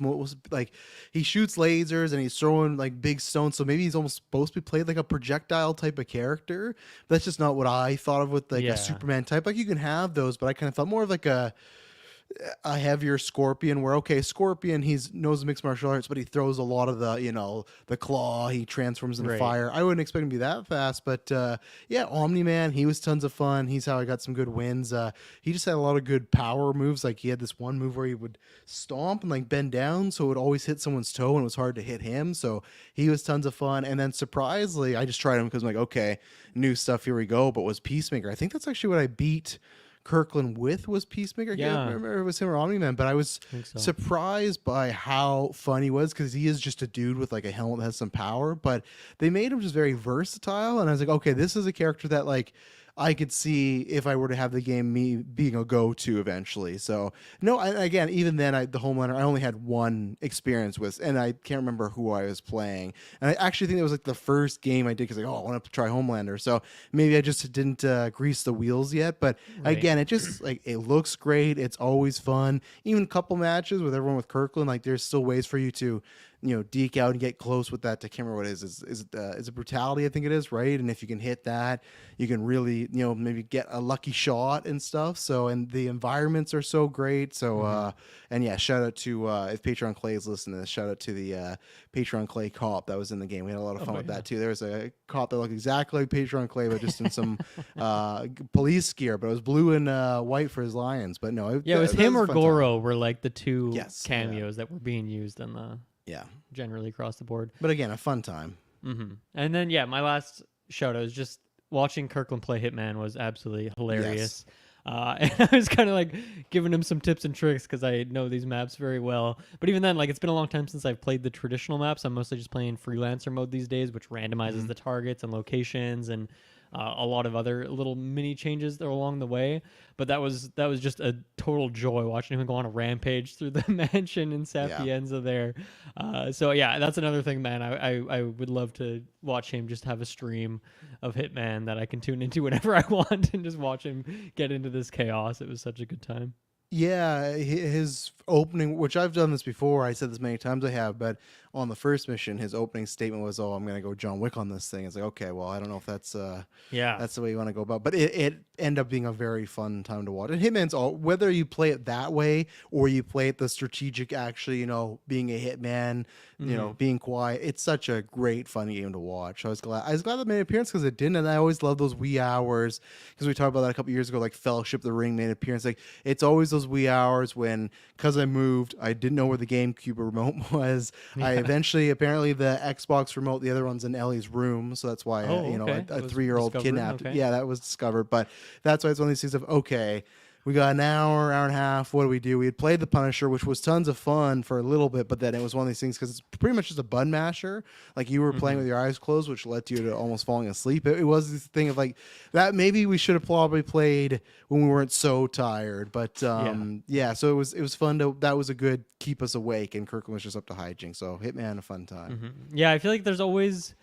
like he shoots lasers and he's throwing like big stones, so maybe he's almost supposed to be played like a projectile type of character. That's just not what I thought of with like Yeah. a Superman type. Like you can have those, but I kind of thought more of like a heavier Scorpion where okay, Scorpion he's knows mixed martial arts, but he throws a lot of the, you know, the claw, he transforms into Right. fire. I wouldn't expect him to be that fast, but yeah, Omni Man, he was tons of fun. He's how I got some good wins. He just had a lot of good power moves. Like he had this one move where he would stomp and like bend down, so it would always hit someone's toe and it was hard to hit him. So he was tons of fun. And then surprisingly, I just tried him because I'm like, okay, new stuff, here we go. But was Peacemaker. I think that's actually what I beat Kirkland with was Peacemaker. I can't remember if it was him or Omni Man, but I was think so. surprised by how fun he was because he is just a dude with like a helmet that has some power, but they made him just very versatile. And I was like, okay, this is a character that like I could see if I were to have the game me being a go-to eventually. So no, again, even then, the Homelander, I only had one experience with, and I can't remember who I was playing. And I actually think it was like the first game I did because like, oh, I want to try Homelander. So maybe I just didn't grease the wheels yet. But Right. again, it just like it looks great. It's always fun. Even a couple matches with everyone with Kirkland, like there's still ways for you to, you know, deke out and get close with that. I can't remember what it is. Is it brutality? I think it is, right? And if you can hit that, you can really, you know, maybe get a lucky shot and stuff. So, and the environments are so great. So, and yeah, shout out to if Patreon Clay is listening to this, shout out to the Patreon Clay cop that was in the game. We had a lot of fun with that too. There was a cop that looked exactly like Patreon Clay, but just in some police gear. But it was blue and white for his lions. But no, Yeah, it was that him a or fun time. Goro were like the two Yes, cameos that were being used in the Yeah, generally across the board. but again, a fun time. And then yeah, my last shout out is just watching Kirkland play Hitman was absolutely hilarious. And I was kind of like giving him some tips and tricks because I know these maps very well. But even then, like it's been a long time since I've played the traditional maps. I'm mostly just playing freelancer mode these days, which randomizes the targets and locations and a lot of other little mini changes that are along the way. But that was just a total joy watching him go on a rampage through the mansion in Sapienza there. So yeah, that's another thing, man. I would love to watch him just have a stream of Hitman that I can tune into whenever I want and just watch him get into this chaos. It was such a good time. Yeah, his opening, which I've done this before, I said this many times I have, but on the first mission, his opening statement was, "Oh, I'm going to go John Wick on this thing." It's like, okay, well, I don't know if that's that's the way you want to go about, but it ended up being a very fun time to watch. And Hitman's all, whether you play it that way or you play it the strategic, actually, you know, being a hitman, you know, being quiet. It's such a great, fun game to watch. I was glad that made an appearance because it didn't, and I always love those wee hours because we talked about that a couple years ago, like Fellowship of the Ring made an appearance. Like it's always those wee hours when, because I moved, I didn't know where the GameCube remote was. I eventually, apparently, the Xbox remote, the other one's in Ellie's room, so that's why you know, okay. a That was 3-year-old discovered, kidnapped. okay. Yeah, that was discovered, but that's why it's one of these things of okay. We got an hour and a half. What do? We had played The Punisher, which was tons of fun for a little bit, but then it was one of these things because it's pretty much just a button masher. Like you were playing with your eyes closed, which led you to almost falling asleep. It was this thing of like that. Maybe we should have probably played when we weren't so tired. But yeah. So it was fun to. That was a good keep us awake, and Kirkland was just up to hijinks. So Hitman, a fun time. Yeah, I feel like there's always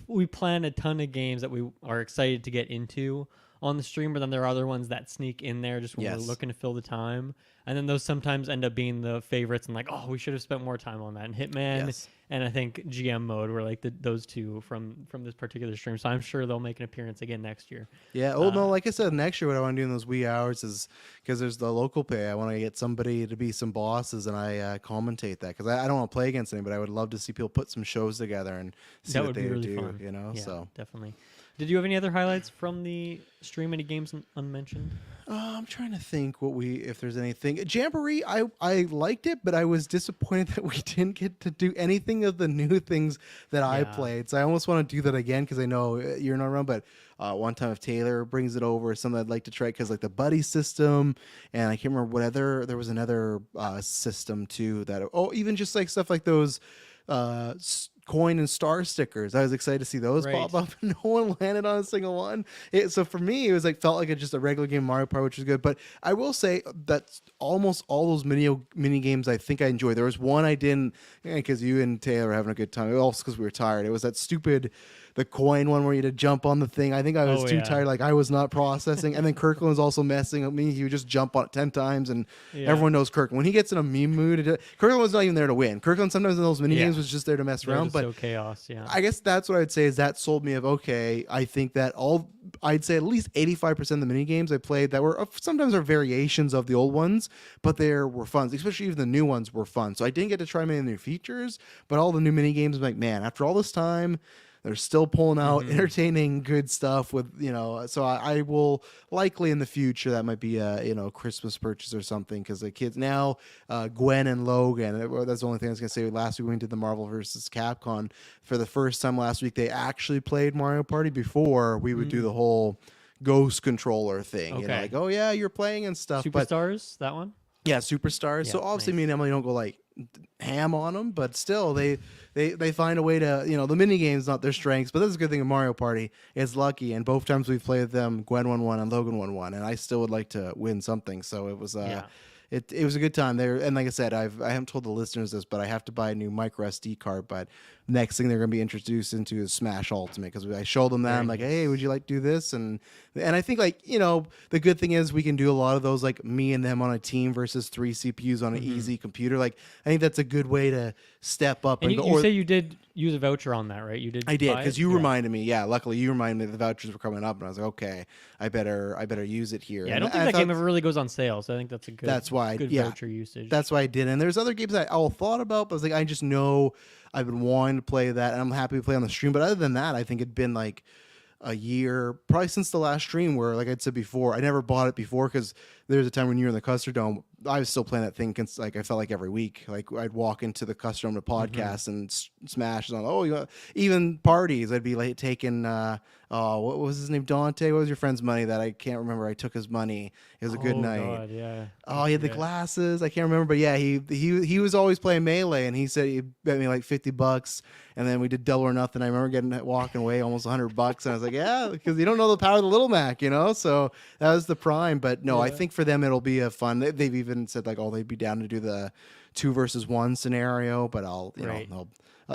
we plan a ton of games that we are excited to get into on the stream, but then there are other ones that sneak in there just when we're looking to fill the time. And then those sometimes end up being the favorites and like, oh, we should have spent more time on that. And Hitman and I think GM mode were like those two from this particular stream. So I'm sure they'll make an appearance again next year. Yeah. Oh, no, like I said, next year what I want to do in those wee hours is, because there's the local pay, I want to get somebody to be some bosses and I commentate that, because I don't want to play against anybody. I would love to see people put some shows together and see that what would they be really do, fun. you know? Yeah, so definitely. Did you have any other highlights from the stream? Any games unmentioned? I'm trying to think if there's anything. Jamboree, I liked it, but I was disappointed that we didn't get to do anything of the new things that I played. So I almost want to do that again, because I know you're not around, but one time if Taylor brings it over, something I'd like to try, because like the buddy system, and I can't remember there was another system too that, even just like stuff like those coin and star stickers. I was excited to see those pop up. No one landed on a single one. So for me, it was like felt like it's just a regular game Mario Party, which is good. But I will say that almost all those mini games I think I enjoyed. There was one I didn't, because you and Taylor were having a good time. Also because we were tired. It was that stupid the coin one where you had to jump on the thing. I think I was too tired. Like I was not processing. And then Kirkland was also messing with me. He would just jump on it 10 times, and everyone knows Kirkland. When he gets in a meme mood, Kirkland was not even there to win. Kirkland sometimes in those mini games was just there to mess around. But so chaos. Yeah. I guess that's what I'd say is that sold me of, okay, I think that I'd say at least 85% of the mini games I played that were sometimes are variations of the old ones, but they were fun. Especially even the new ones were fun. So I didn't get to try many new features, but all the new mini games, I'm like, man, after all this time, they're still pulling out entertaining, good stuff with, so I will likely in the future, that might be a, Christmas purchase or something, because the kids now, Gwen and Logan, that's the only thing I was going to say. Last week we went to the Marvel versus Capcom. For the first time last week, they actually played Mario Party. Before, we would do the whole ghost controller thing. Okay. Like, oh yeah, you're playing and stuff. Superstars, that one? Yeah, Superstars. Yeah, so obviously me and Emily don't go like ham on them, but still they find a way to, the mini game's not their strengths, but that's a good thing in Mario Party. It's lucky, and both times we've played them, Gwen won and Logan won, and I still would like to win something. So it was it was a good time there. And like I said, I haven't told the listeners this, but I have to buy a new micro SD card. But next thing they're going to be introduced into is Smash Ultimate, because I showed them that. I'm like, hey, would you like to do this? And I think the good thing is we can do a lot of those, like me and them on a team versus 3 CPUs on an easy computer. Like I think that's a good way to step up. And you say you did use a voucher on that, right? You did. I did, because you reminded me. Yeah, luckily you reminded me the vouchers were coming up, and I was like, okay, I better use it here. Yeah, I don't think that game ever really goes on sale, so I think that's a good. That's why good voucher usage. That's why I did. And there's other games that I all thought about, but I was like, I just know I've been wanting to play that, and I'm happy to play on the stream. But other than that, I think it'd been like a year, probably since the last stream, where, like I'd said before, I never bought it before, because there was a time when you were in the Custard Dome, I was still playing that thing, like I felt like every week. Like I'd walk into the Custard Dome to podcast and smash on. Even parties, I'd be like taking. What was his name? Dante. What was your friend's money that I can't remember? I took his money. It was a good night. God, yeah. Oh, he had the glasses. I can't remember, but yeah, he was always playing Melee, and he said he bet me like $50, and then we did Double or Nothing. I remember walking away almost $100, and I was like, yeah, because you don't know the power of the Little Mac, So that was the prime. But no, I think for them it'll be a fun. They've even said like, oh, they'd be down to do the 2 versus 1 scenario, but I'll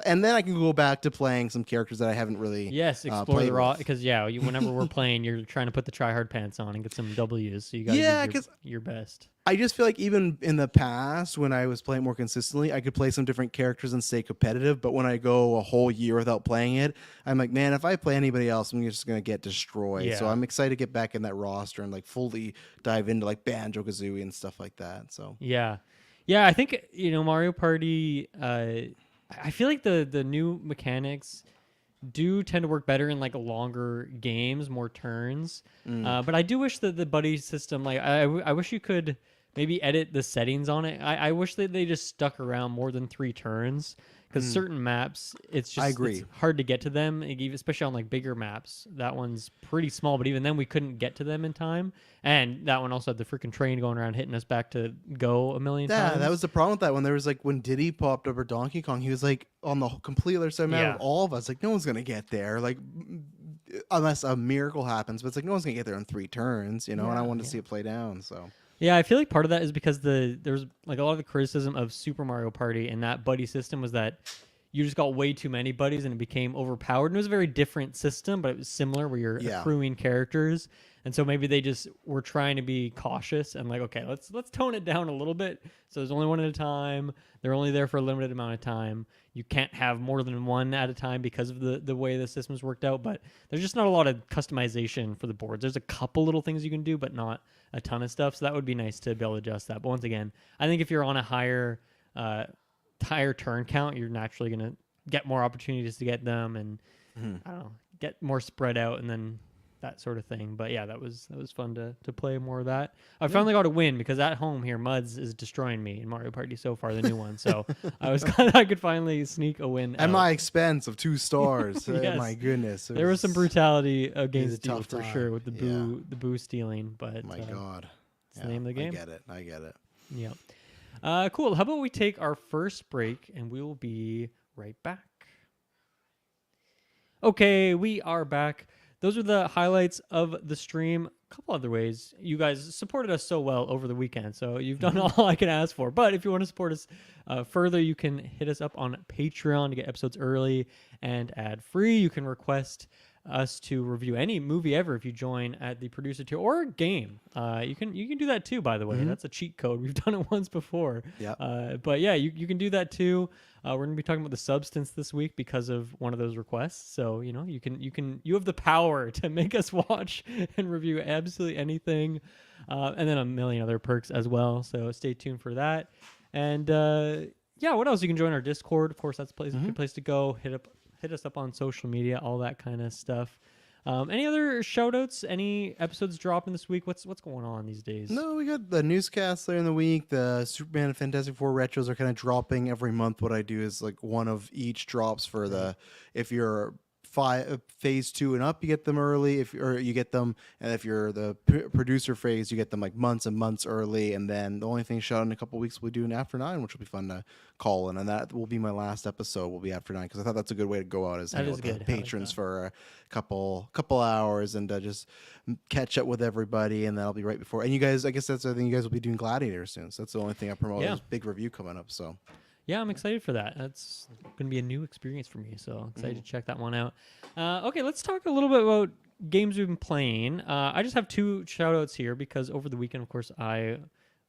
and then I can go back to playing some characters that I haven't really explore the raw, because whenever we're playing, you're trying to put the tryhard pants on and get some W's, so you got to do your best. I just feel like even in the past, when I was playing more consistently, I could play some different characters and stay competitive. But when I go a whole year without playing it, I'm like, man, if I play anybody else, I'm just going to get destroyed. Yeah. So I'm excited to get back in that roster and like fully dive into like Banjo-Kazooie and stuff like that. So yeah, I think Mario Party. I feel like the new mechanics do tend to work better in like longer games, more turns. But I do wish that the buddy system, like I wish you could maybe edit the settings on it. I wish that they just stuck around more than 3 turns, because certain maps, it's hard to get to them, especially on like bigger maps. That one's pretty small, but even then we couldn't get to them in time. And that one also had the freaking train going around hitting us back to go a million times. Yeah, that was the problem with that one. There was like when Diddy popped up or Donkey Kong, he was like on the complete other side of all of us. Like no one's gonna get there, like unless a miracle happens. But it's like no one's gonna get there in 3 turns, And I wanted to see it play down. So. Yeah, I feel like part of that is because there's like a lot of the criticism of Super Mario Party and that buddy system was that you just got way too many buddies and it became overpowered. And it was a very different system, but it was similar where you're accruing characters. And so maybe they just were trying to be cautious and like, okay, let's tone it down a little bit. So there's only one at a time. They're only there for a limited amount of time. You can't have more than one at a time because of the way the system's worked out. But there's just not a lot of customization for the boards. There's a couple little things you can do, but not a ton of stuff. So that would be nice to be able to adjust that. But once again, I think if you're on a higher turn count, you're naturally going to get more opportunities to get them and I don't know, get more spread out and then that sort of thing. But yeah, that was fun to play more of that. I finally got a win because at home here, Muds is destroying me in Mario Party so far, the new one. So I could finally sneak a win at my expense of 2 stars. Yes. Oh my goodness. There was some brutality against you for time. Sure with the boo stealing, but my God. It's the name of the game. I get it. Yeah. Cool. How about we take our first break and we will be right back. Okay, we are back. Those are the highlights of the stream. A couple other ways. You guys supported us so well over the weekend, so you've done all I can ask for. But if you want to support us further, you can hit us up on Patreon to get episodes early and ad-free. You can request us to review any movie ever if you join at the producer tier or a game. You can do that too, by the way. That's a cheat code. We've done it once before. But yeah, you can do that too. We're going to be talking about The Substance this week because of one of those requests. So, you have the power to make us watch and review absolutely anything. And then a million other perks as well. So stay tuned for that. And what else? You can join our Discord. Of course, that's a good place to go. Hit us up on social media, all that kind of stuff. Any other shout-outs? Any episodes dropping this week? What's going on these days? No, we got the newscast later in the week. The Superman and Fantastic Four retros are kind of dropping every month. What I do is like one of each drops for if you're phase 2 and up, you get them early. If you're the producer phase, you get them like months and months early. And then the only thing shot in a couple of weeks, we'll do an After 9, which will be fun to call in, and that will be my last episode. Will be After 9 because I thought that's a good way to go out as the patrons for a couple hours and just catch up with everybody. And that'll be right before. And you guys, I guess that's the thing. You guys will be doing Gladiator soon, so that's the only thing I promote. Is big review coming up. So. Yeah, I'm excited for that. That's going to be a new experience for me, so excited to check that one out. Okay, let's talk a little bit about games we've been playing. I just have 2 shout-outs here because over the weekend, of course, I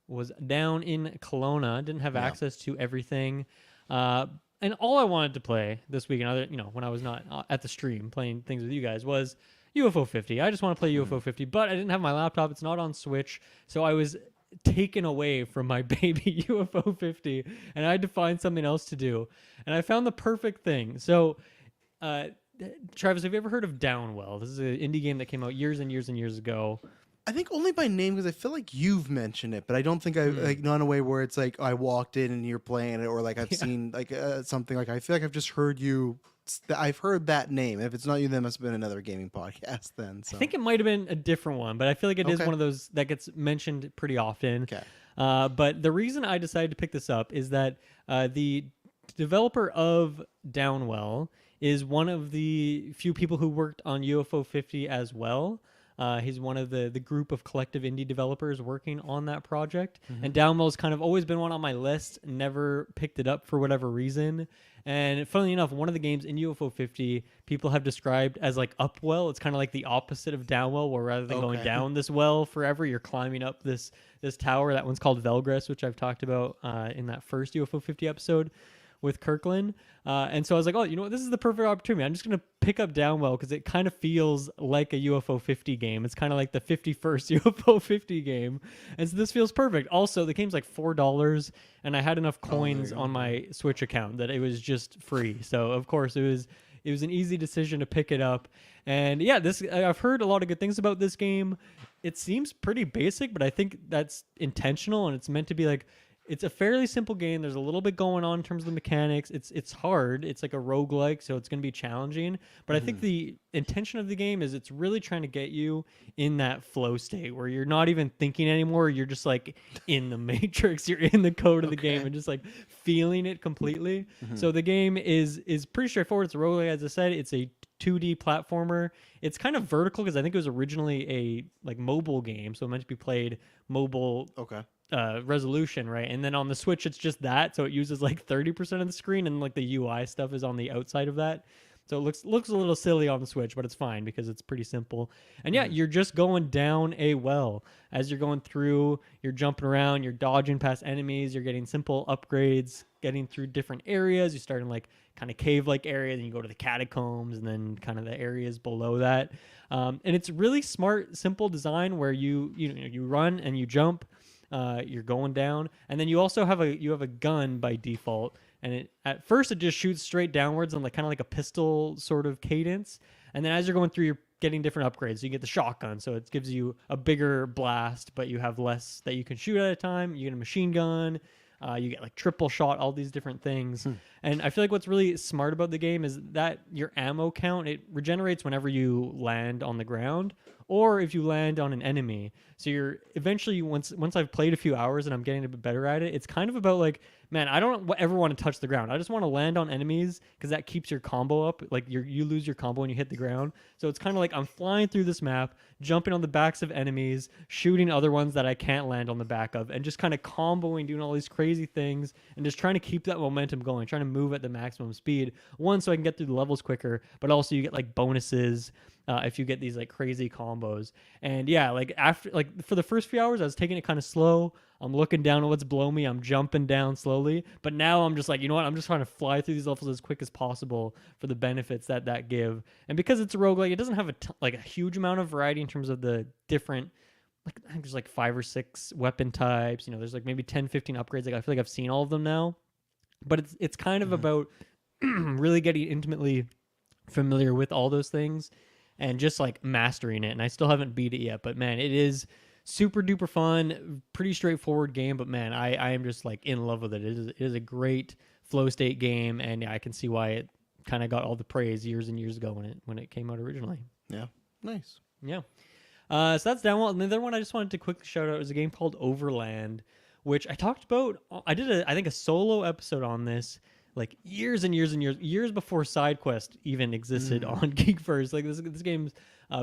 was down in Kelowna, didn't have access to everything. And all I wanted to play this weekend, when I was not at the stream playing things with you guys, was UFO 50. I just want to play UFO 50, but I didn't have my laptop. It's not on Switch, so I was taken away from my baby UFO 50 and I had to find something else to do, and I found the perfect thing. So Travis, have you ever heard of Downwell? This is an indie game that came out years and years and years ago. I think only by name because I feel like you've mentioned it, but I don't think not in a way where it's like I walked in and you're playing it, or like I've seen like something like I feel like I've just heard you. I've heard that name. If it's not you, then it must have been another gaming podcast then. So. I think it might have been a different one, but I feel like it is one of those that gets mentioned pretty often. Okay. But the reason I decided to pick this up is that the developer of Downwell is one of the few people who worked on UFO 50 as well. He's one of the group of collective indie developers working on that project. And Downwell's kind of always been one on my list, never picked it up for whatever reason. And funnily enough, one of the games in UFO 50 people have described as like Upwell. It's kind of like the opposite of Downwell, where rather than going down this well forever, you're climbing up this tower. That one's called Velgress, which I've talked about in that first UFO 50 episode with Kirkland. And so I was like, oh, you know what? This is the perfect opportunity. I'm just going to pick up Downwell because it kind of feels like a UFO 50 game. It's kind of like the 51st UFO 50 game. And so this feels perfect. Also, the game's like $4, and I had enough coins on my Switch account that it was just free. So, of course, it was an easy decision to pick it up. And yeah, I've heard a lot of good things about this game. It seems pretty basic, but I think that's intentional, and it's meant to be like, it's a fairly simple game. There's a little bit going on in terms of the mechanics. It's hard. It's like a roguelike, so it's going to be challenging. But I think the intention of the game is it's really trying to get you in that flow state where you're not even thinking anymore. You're just like in the matrix. You're in the code of the game and just like feeling it completely. So the game is pretty straightforward. It's a roguelike, as I said. It's a 2D platformer. It's kind of vertical because I think it was originally a like mobile game, so it meant to be played mobile. resolution, right? And then on the Switch, it's just that, so it uses like 30% of the screen, and like the UI stuff is on the outside of that. So it looks a little silly on the Switch, but it's fine because it's pretty simple. And yeah, you're just going down a well as you're going through. You're jumping around, you're dodging past enemies, you're getting simple upgrades, getting through different areas. You start in like kind of cave-like area, then you go to the catacombs, and then kind of the areas below that. And it's really smart, simple design where you run and you jump. You're going down, and then you also have a gun by default, and at first it just shoots straight downwards on like kind of like a pistol sort of cadence, and then as you're going through, you're getting different upgrades. So you get the shotgun, so it gives you a bigger blast, but you have less that you can shoot at a time. You get a machine gun. You get like triple shot, all these different things. And I feel like what's really smart about the game is that your ammo count, it regenerates whenever you land on the ground or if you land on an enemy. So you're eventually, once I've played a few hours and I'm getting a bit better at it, it's kind of about like, man, I don't ever want to touch the ground. I just want to land on enemies because that keeps your combo up. Like you lose your combo when you hit the ground. So it's kind of like I'm flying through this map, jumping on the backs of enemies, shooting other ones that I can't land on the back of, and just kind of comboing, doing all these crazy things, and just trying to keep that momentum going, trying to move at the maximum speed. One, so I can get through the levels quicker, but also you get like bonuses if you get these like crazy combos. And yeah, like after like for the first few hours, I was taking it kind of slow. I'm looking down at what's below me. I'm jumping down slowly. But now I'm just like, you know what? I'm just trying to fly through these levels as quick as possible for the benefits that give. And because it's a roguelike, it doesn't have like a huge amount of variety in terms of the different, like I think there's like 5 or 6 weapon types. You know, there's like maybe 10, 15 upgrades. Like I feel like I've seen all of them now. But it's kind of about really getting intimately familiar with all those things and just like mastering it. And I still haven't beat it yet, but man, it is super duper fun, pretty straightforward game, but man, I am just like in love with it. It is a great flow state game, and yeah, I can see why it kind of got all the praise years and years ago when it came out originally. Yeah, nice. Yeah. So that's Downwell. And the other one I just wanted to quickly shout out is a game called Overland, which I talked about. I did I think a solo episode on this like years and years and years before Sidequest even existed on Geek First. Like this game's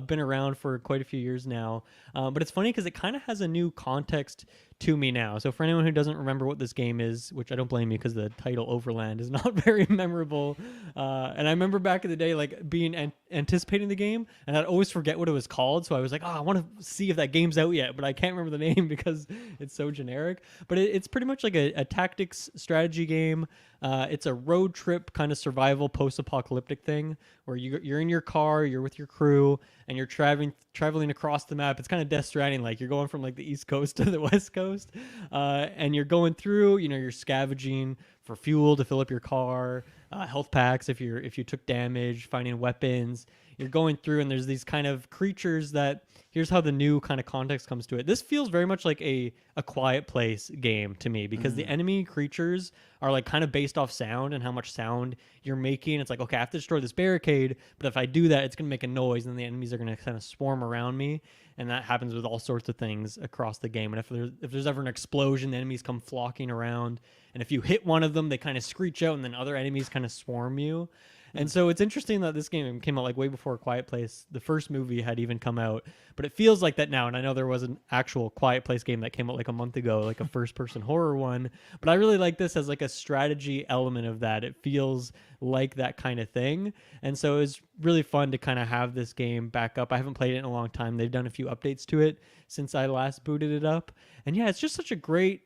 been around for quite a few years now, but it's funny because it kind of has a new context to me now. So for anyone who doesn't remember what this game is, which I don't blame you because the title Overland is not very memorable, and I remember back in the day like being anticipating the game, and I'd always forget what it was called. So I was like, oh, I want to see if that game's out yet, but I can't remember the name because it's so generic. But it's pretty much like a tactics strategy game. It's a road trip kind of survival post-apocalyptic thing where you're in your car, you're with your crew, and you're traveling across the map. It's kind of Death Stranding, like you're going from like the East Coast to the West Coast, and you're going through. You know, you're scavenging for fuel to fill up your car, health packs if you took damage, finding weapons. You're going through, and there's these kind of creatures that. Here's how the new kind of context comes to it. This feels very much like a Quiet Place game to me because the enemy creatures are like kind of based off sound and how much sound you're making. It's like, okay, I have to destroy this barricade, but if I do that, it's going to make a noise, and then the enemies are going to kind of swarm around me. And that happens with all sorts of things across the game. And if there's ever an explosion, the enemies come flocking around. And if you hit one of them, they kind of screech out, and then other enemies kind of swarm you. And so it's interesting that this game came out like way before Quiet Place. The first movie had even come out, but it feels like that now. And I know there was an actual Quiet Place game that came out like a month ago, like a first-person horror one. But I really like this as like a strategy element of that. It feels like that kind of thing. And so it was really fun to kind of have this game back up. I haven't played it in a long time. They've done a few updates to it since I last booted it up. And yeah, it's just such a great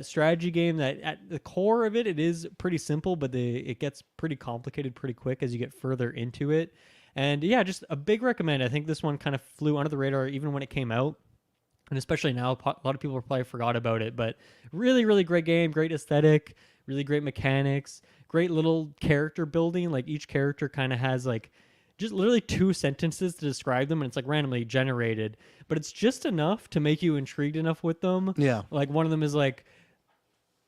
strategy game that at the core of it is pretty simple, but it gets pretty complicated pretty quick as you get further into it. And yeah, just a big recommend. I think this one kind of flew under the radar even when it came out. And especially now, a lot of people probably forgot about it, but really, really great game, great aesthetic, really great mechanics, great little character building. Like each character kind of has like just literally 2 sentences to describe them, and it's like randomly generated, but it's just enough to make you intrigued enough with them. Yeah. Like one of them is like,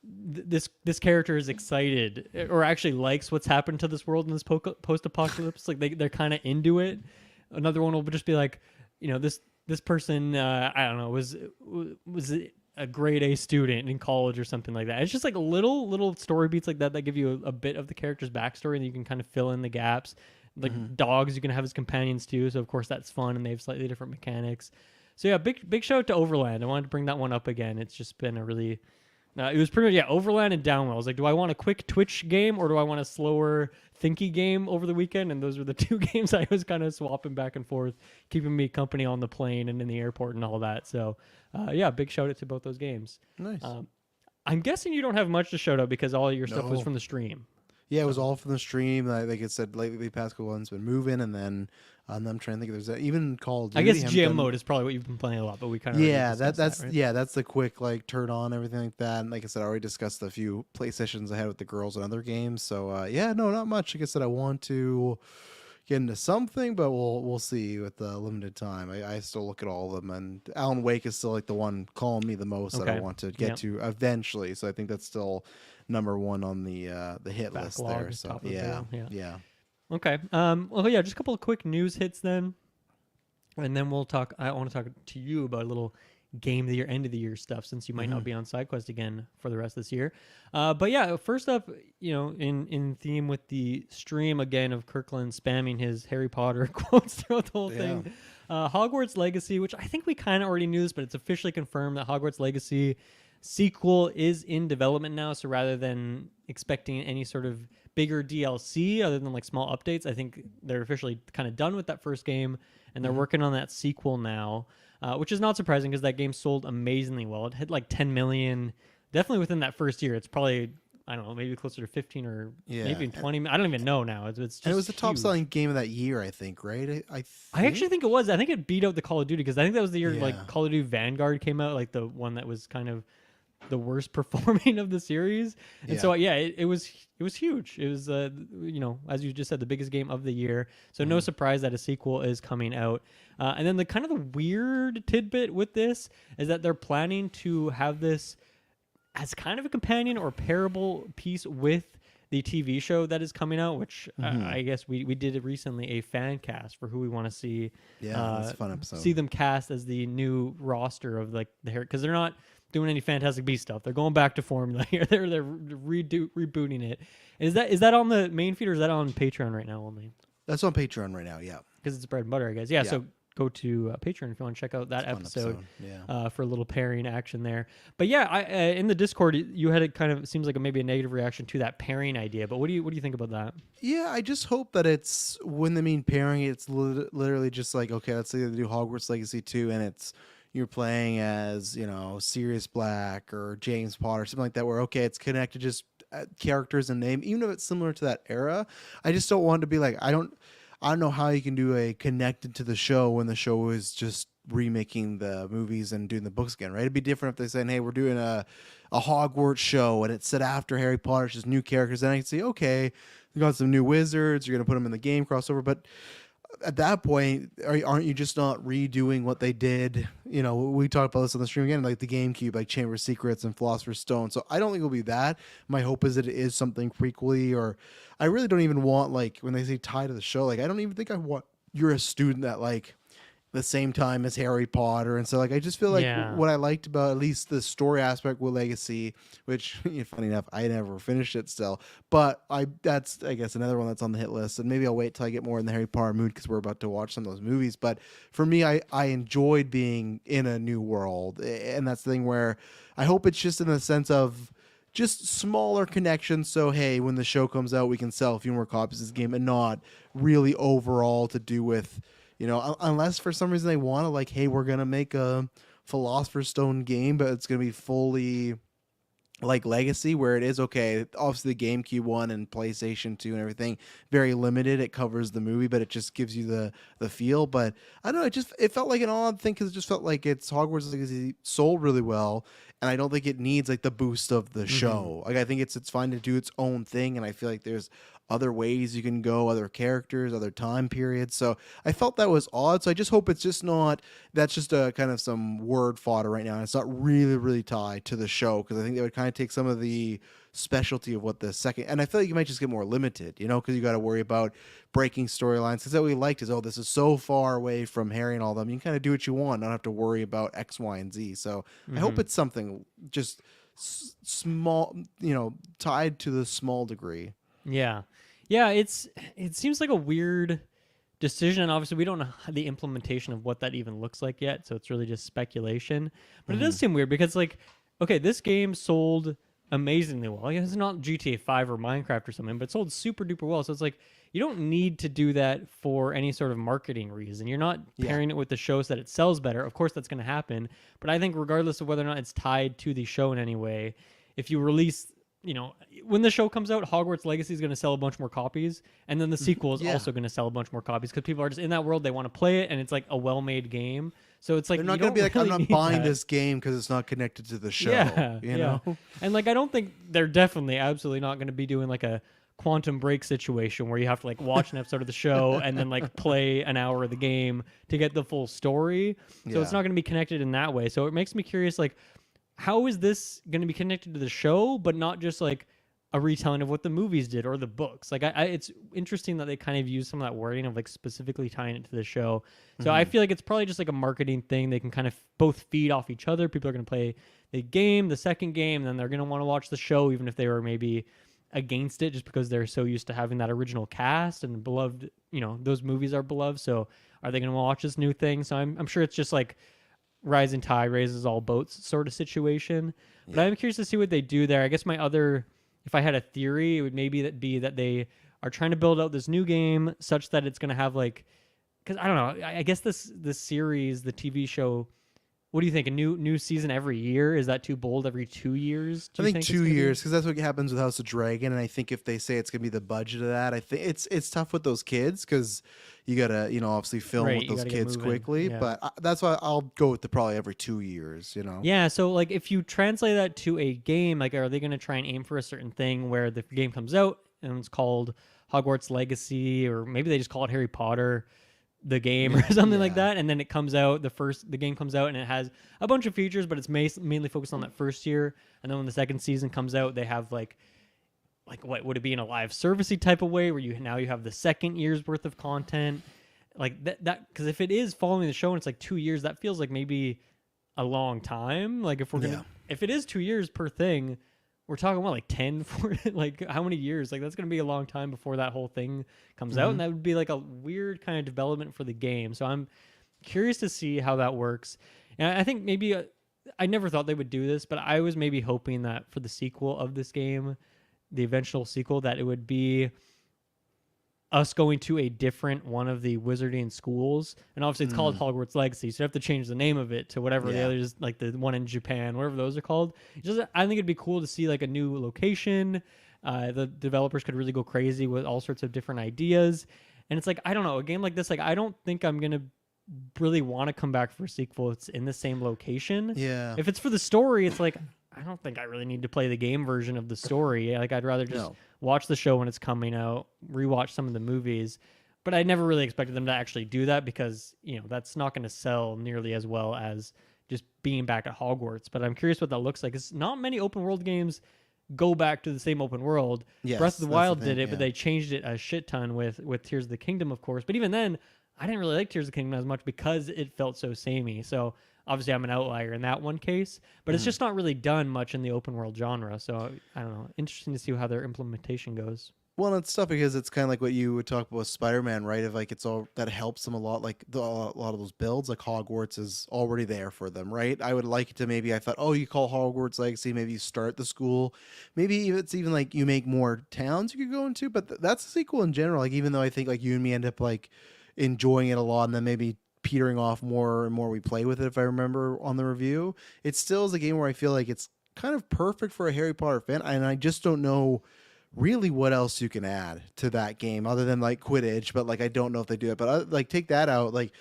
this character is excited or actually likes what's happened to this world in this post-apocalypse. Like they're kind of into it. Another one will just be like, you know, this person, I don't know, was a grade A student in college or something like that. It's just like little story beats like that give you a bit of the character's backstory, and you can kind of fill in the gaps. Like dogs, you can have as companions too, so of course that's fun, and they have slightly different mechanics. So yeah, big shout out to Overland. I wanted to bring that one up again. It's just been a really it was pretty much, Overland and Downwell. I was like, do I want a quick Twitch game or do I want a slower thinky game over the weekend? And those were the two games I was kind of swapping back and forth, keeping me company on the plane and in the airport and all that. So big shout out to both those games. Nice. I'm guessing you don't have much to shout out because all your stuff was from the stream. Yeah, it was all from the stream. Like I said, lately the past couple ones been moving, and then I'm trying to think if there's even Call of Duty. I guess GM mode is probably what you've been playing a lot, but we kind of that's right? that's the quick like turn on everything like that. And like I said, I already discussed a few play sessions I had with the girls and other games. So no, not much. Like I said, I want to get into something, but we'll see with the limited time. I still look at all of them, and Alan Wake is still like the one calling me the most that I want to get to eventually. So I think that's still number one on the hit list there. So yeah. Okay. Just a couple of quick news hits then, and then we'll talk. I want to talk to you about a little game of the year, end of the year stuff, since you might not be on Sidequest again for the rest of this year. First up, in theme with the stream again of Kirkland spamming his Harry Potter quotes throughout the whole thing. Hogwarts Legacy, which I think we kind of already knew this, but it's officially confirmed that Hogwarts Legacy sequel is in development now. So rather than expecting any sort of bigger DLC other than like small updates, I think they're officially kind of done with that first game and they're working on that sequel now, which is not surprising because that game sold amazingly well. It hit like 10 million definitely within that first year. It's probably, I don't know, maybe closer to 15 or maybe 20. I don't even know now. It's just, and it was the top selling game of that year, I think, right? I actually think it was. I think it beat out the Call of Duty because I think that was the year like Call of Duty Vanguard came out, like the one that was kind of the worst performing of the series. And so it was huge. It was as you just said, the biggest game of the year. So no surprise that a sequel is coming out. And then the kind of the weird tidbit with this is that they're planning to have this as kind of a companion or parable piece with the TV show that is coming out, which I guess we did it recently, a fan cast for who we want to see. Yeah, that's a fun episode. See them cast as the new roster of like the hair, because they're not doing any Fantastic Beasts stuff. They're going back to formula here. They're rebooting it. Is that on the main feed or is that on Patreon right now only? That's on Patreon right now. Yeah, because it's bread and butter, I guess. Yeah. So go to Patreon if you want to check out that episode. For a little pairing action there. But in the Discord, you had it kind of seems like maybe a negative reaction to that pairing idea. But what do you think about that? Yeah, I just hope that it's when they mean pairing, it's literally just like, okay, let's say they do Hogwarts Legacy 2 and it's you're playing as, Sirius Black or James Potter, something like that, where, okay, it's connected just characters and name, even if it's similar to that era. I just don't want it to be like, I don't know how you can do a connected to the show when the show is just remaking the movies and doing the books again, right? It'd be different if they said, hey, we're doing a Hogwarts show and it's set after Harry Potter, it's just new characters. Then I can say, okay, you got some new wizards, you're going to put them in the game crossover. But at that point, aren't you just not redoing what they did? We talked about this on the stream again, like the GameCube, like Chamber of Secrets and Philosopher's Stone. So I don't think it'll be that. My hope is that it is something prequely, or I really don't even want, like, when they say tie to the show, like, I don't even think I want you're a student at, like, the same time as Harry Potter. And so, like, I just feel like what I liked about at least the story aspect with Legacy, which, funny enough, I never finished it still, but that's, I guess, another one that's on the hit list. And maybe I'll wait till I get more in the Harry Potter mood because we're about to watch some of those movies. But for me, I enjoyed being in a new world. And that's the thing where I hope it's just in the sense of just smaller connections. So, hey, when the show comes out, we can sell a few more copies of this game, and not really overall to do with, unless for some reason they want to, like, hey, we're going to make a Philosopher's Stone game, but it's going to be fully like Legacy, where it is, okay, obviously the GameCube one and PlayStation 2 and everything, very limited. It covers the movie, but it just gives you the feel. But I don't know, it felt like an odd thing because it just felt like it's Hogwarts Legacy sold really well, and I don't think it needs like the boost of the show. Like, I think it's fine to do its own thing, and I feel like there's other ways you can go, other characters, other time periods. So I felt that was odd. So I just hope it's just not, that's just a kind of some word fodder right now. And it's not really, really tied to the show, because I think that would kind of take some of the specialty of what the second, and I feel like you might just get more limited, because you got to worry about breaking storylines. Because what we liked is, this is so far away from Harry and all them. You can kind of do what you want, not have to worry about X, Y, and Z. So I hope it's something just small, tied to the small degree. Yeah, it seems like a weird decision. And obviously, we don't know the implementation of what that even looks like yet. So it's really just speculation. But it does seem weird because, like, okay, this game sold amazingly well. It's not GTA 5 or Minecraft or something, but it sold super duper well. So it's like, you don't need to do that for any sort of marketing reason. You're not pairing it with the show so that it sells better. Of course, that's going to happen. But I think regardless of whether or not it's tied to the show in any way, if you release, when the show comes out, Hogwarts Legacy is going to sell a bunch more copies. And then the sequel is also going to sell a bunch more copies because people are just in that world. They want to play it. And it's like a well-made game. So it's like, they're not going to be like, I'm not buying this game because it's not connected to the show. You know? And like, I don't think they're definitely absolutely not going to be doing like a Quantum Break situation where you have to like watch an episode of the show and then like play an hour of the game to get the full story. So it's not going to be connected in that way. So it makes me curious, like, how is this going to be connected to the show, but not just like a retelling of what the movies did or the books? Like, it's interesting that they kind of use some of that wording of like specifically tying it to the show. So I feel like it's probably just like a marketing thing. They can kind of both feed off each other. People are going to play the game, the second game, and then they're going to want to watch the show, even if they were maybe against it just because they're so used to having that original cast and beloved, those movies are beloved. So are they going to watch this new thing? So I'm sure it's just like rising tide raises all boats sort of situation. But I'm curious to see what they do there. I guess if I had a theory, it would maybe be that they are trying to build out this new game such that it's going to have like, because I don't know, I guess this series, the TV show, what do you think? A new season every year? Is that too bold? Every 2 years? I think 2 years, because that's what happens with House of Dragon. And I think if they say it's gonna be the budget of that, I think it's tough with those kids because you gotta obviously film with those kids quickly. Yeah. But that's why I'll go with probably every 2 years. Yeah. So like if you translate that to a game, like are they gonna try and aim for a certain thing where the game comes out and it's called Hogwarts Legacy, or maybe they just call it Harry Potter the game or something like that, and then it comes out, the game comes out and it has a bunch of features, but it's mainly focused on that first year. And then when the second season comes out, they have like what would it be in a live servicey type of way where you have the second year's worth of content like that because if it is following the show and it's like 2 years, that feels like maybe a long time. Like if it is 2 years per thing, we're talking about like 10 for like how many years? Like that's going to be a long time before that whole thing comes out. And that would be like a weird kind of development for the game. So I'm curious to see how that works. And I think maybe I never thought they would do this, but I was maybe hoping that for the sequel of this game, the eventual sequel, that it would be us going to a different one of the wizarding schools. And obviously it's called Hogwarts Legacy, so you have to change the name of it to whatever the others, like the one in Japan, whatever those are called. I think it'd be cool to see like a new location. The developers could really go crazy with all sorts of different ideas. And it's like, I don't know, a game like this, like I don't think I'm going to really want to come back for a sequel. It's in the same location. Yeah. If it's for the story, it's like, I don't think I really need to play the game version of the story. Like I'd rather just watch the show when it's coming out, rewatch some of the movies. But I never really expected them to actually do that because, that's not going to sell nearly as well as just being back at Hogwarts. But I'm curious what that looks like. It's not many open world games go back to the same open world. Yes, Breath of the Wild did it, but they changed it a shit ton with Tears of the Kingdom, of course. But even then, I didn't really like Tears of the Kingdom as much because it felt so samey. So obviously I'm an outlier in that one case, but it's just not really done much in the open world genre. So I don't know. Interesting to see how their implementation goes. Well, it's tough because it's kind of like what you would talk about with Spider-Man, right? Of like it's all that helps them a lot. Like a lot of those builds, like Hogwarts is already there for them, right? I would like to maybe I thought, oh, you call Hogwarts Legacy, maybe you start the school, maybe it's even like you make more towns you could go into. But that's a sequel in general. Like even though I think like you and me end up like enjoying it a lot, and then maybe petering off more and more we play with it, if I remember on the review, it still is a game where I feel like it's kind of perfect for a Harry Potter fan, and I just don't know really what else you can add to that game other than like Quidditch. But like I don't know if they do it, but like take that out, like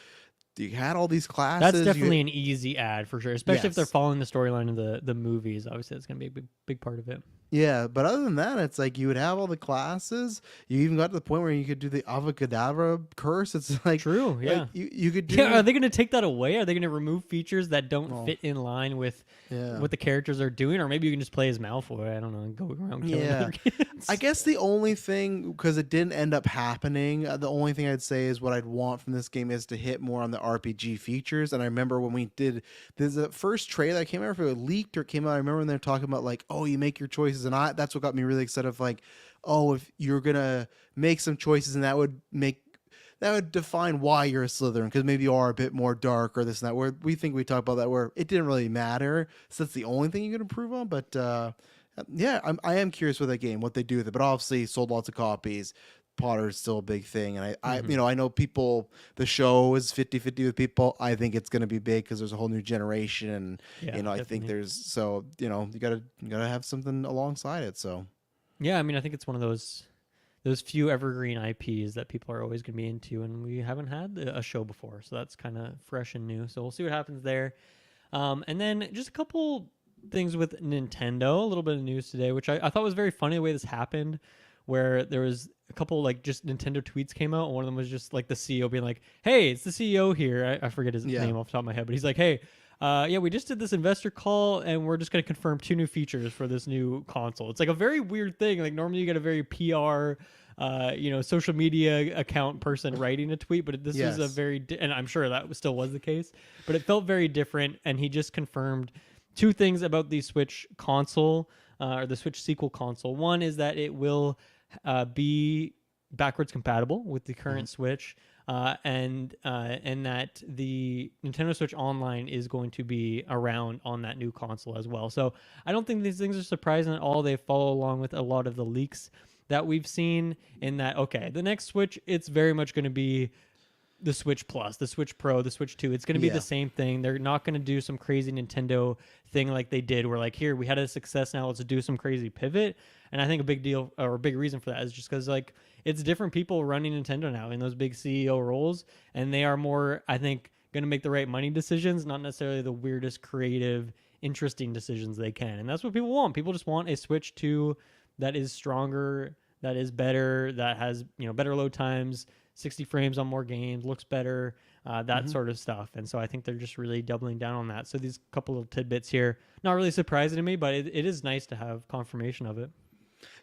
you had all these classes. That's definitely an easy add for sure, especially if they're following the storyline of the movies. Obviously that's going to be a big part of it. Yeah, but other than that, it's like you would have all the classes. You even got to the point where you could do the Avocadabra curse. It's like true, yeah. Like you could do. Yeah, are they going to take that away? Are they going to remove features that don't fit in line with what the characters are doing? Or maybe you can just play as Malfoy. I don't know, and go around killing other kids. I guess the only thing, because it didn't end up happening, the only thing I'd say is what I'd want from this game is to hit more on the RPG features. And I remember when we did the first trailer that came out, if it leaked or came out, I remember when they were talking about like, oh, you make your choices, and that's what got me really excited of like, oh, if you're gonna make some choices and that would make that would define why you're a Slytherin, because maybe you are a bit more dark or this and that. Where we think we talked about that, where it didn't really matter, so that's the only thing you could improve on. But yeah, I am curious with that game, what they do with it. But obviously, sold lots of copies. Potter is still a big thing, and I know people. The show is 50-50 with people. I think it's going to be big because there's a whole new generation, and I think there's you gotta have something alongside it. So yeah, I mean, I think it's one of those few evergreen IPs that people are always going to be into, and we haven't had a show before, so that's kind of fresh and new. So we'll see what happens there. And then just a couple things with Nintendo, a little bit of news today, which I thought was very funny the way this happened, where there was a couple like just Nintendo tweets came out, and one of them was just like the CEO being like, "Hey, it's the CEO here." I forget his name off the top of my head, but he's like, "Hey, yeah, we just did this investor call, and we're just going to confirm 2 new features for this new console." It's like a very weird thing. Like normally you get a very PR, social media account person writing a tweet, but this was a very, and I'm sure that still was the case, but it felt very different. And he just confirmed 2 things about the Switch console, or the Switch sequel console. One is that it will be backwards compatible with the current Switch. And that the Nintendo Switch Online is going to be around on that new console as well. So I don't think these things are surprising at all. They follow along with a lot of the leaks that we've seen, in that, okay, the next Switch, it's very much going to be the Switch Plus, the Switch Pro, the Switch 2. It's going to be the same thing. They're not going to do some crazy Nintendo thing like they did, where like, here, we had a success, now let's do some crazy pivot. And I think a big deal, or a big reason for that, is just because like it's different people running Nintendo now in those big CEO roles, and they are more, I think, going to make the right money decisions, not necessarily the weirdest, creative, interesting decisions they can. And that's what people want. People just want a Switch 2 that is stronger, that is better, that has better load times, 60 frames on more games, looks better, that sort of stuff. And so I think they're just really doubling down on that. So these couple of tidbits here, not really surprising to me, but it is nice to have confirmation of it.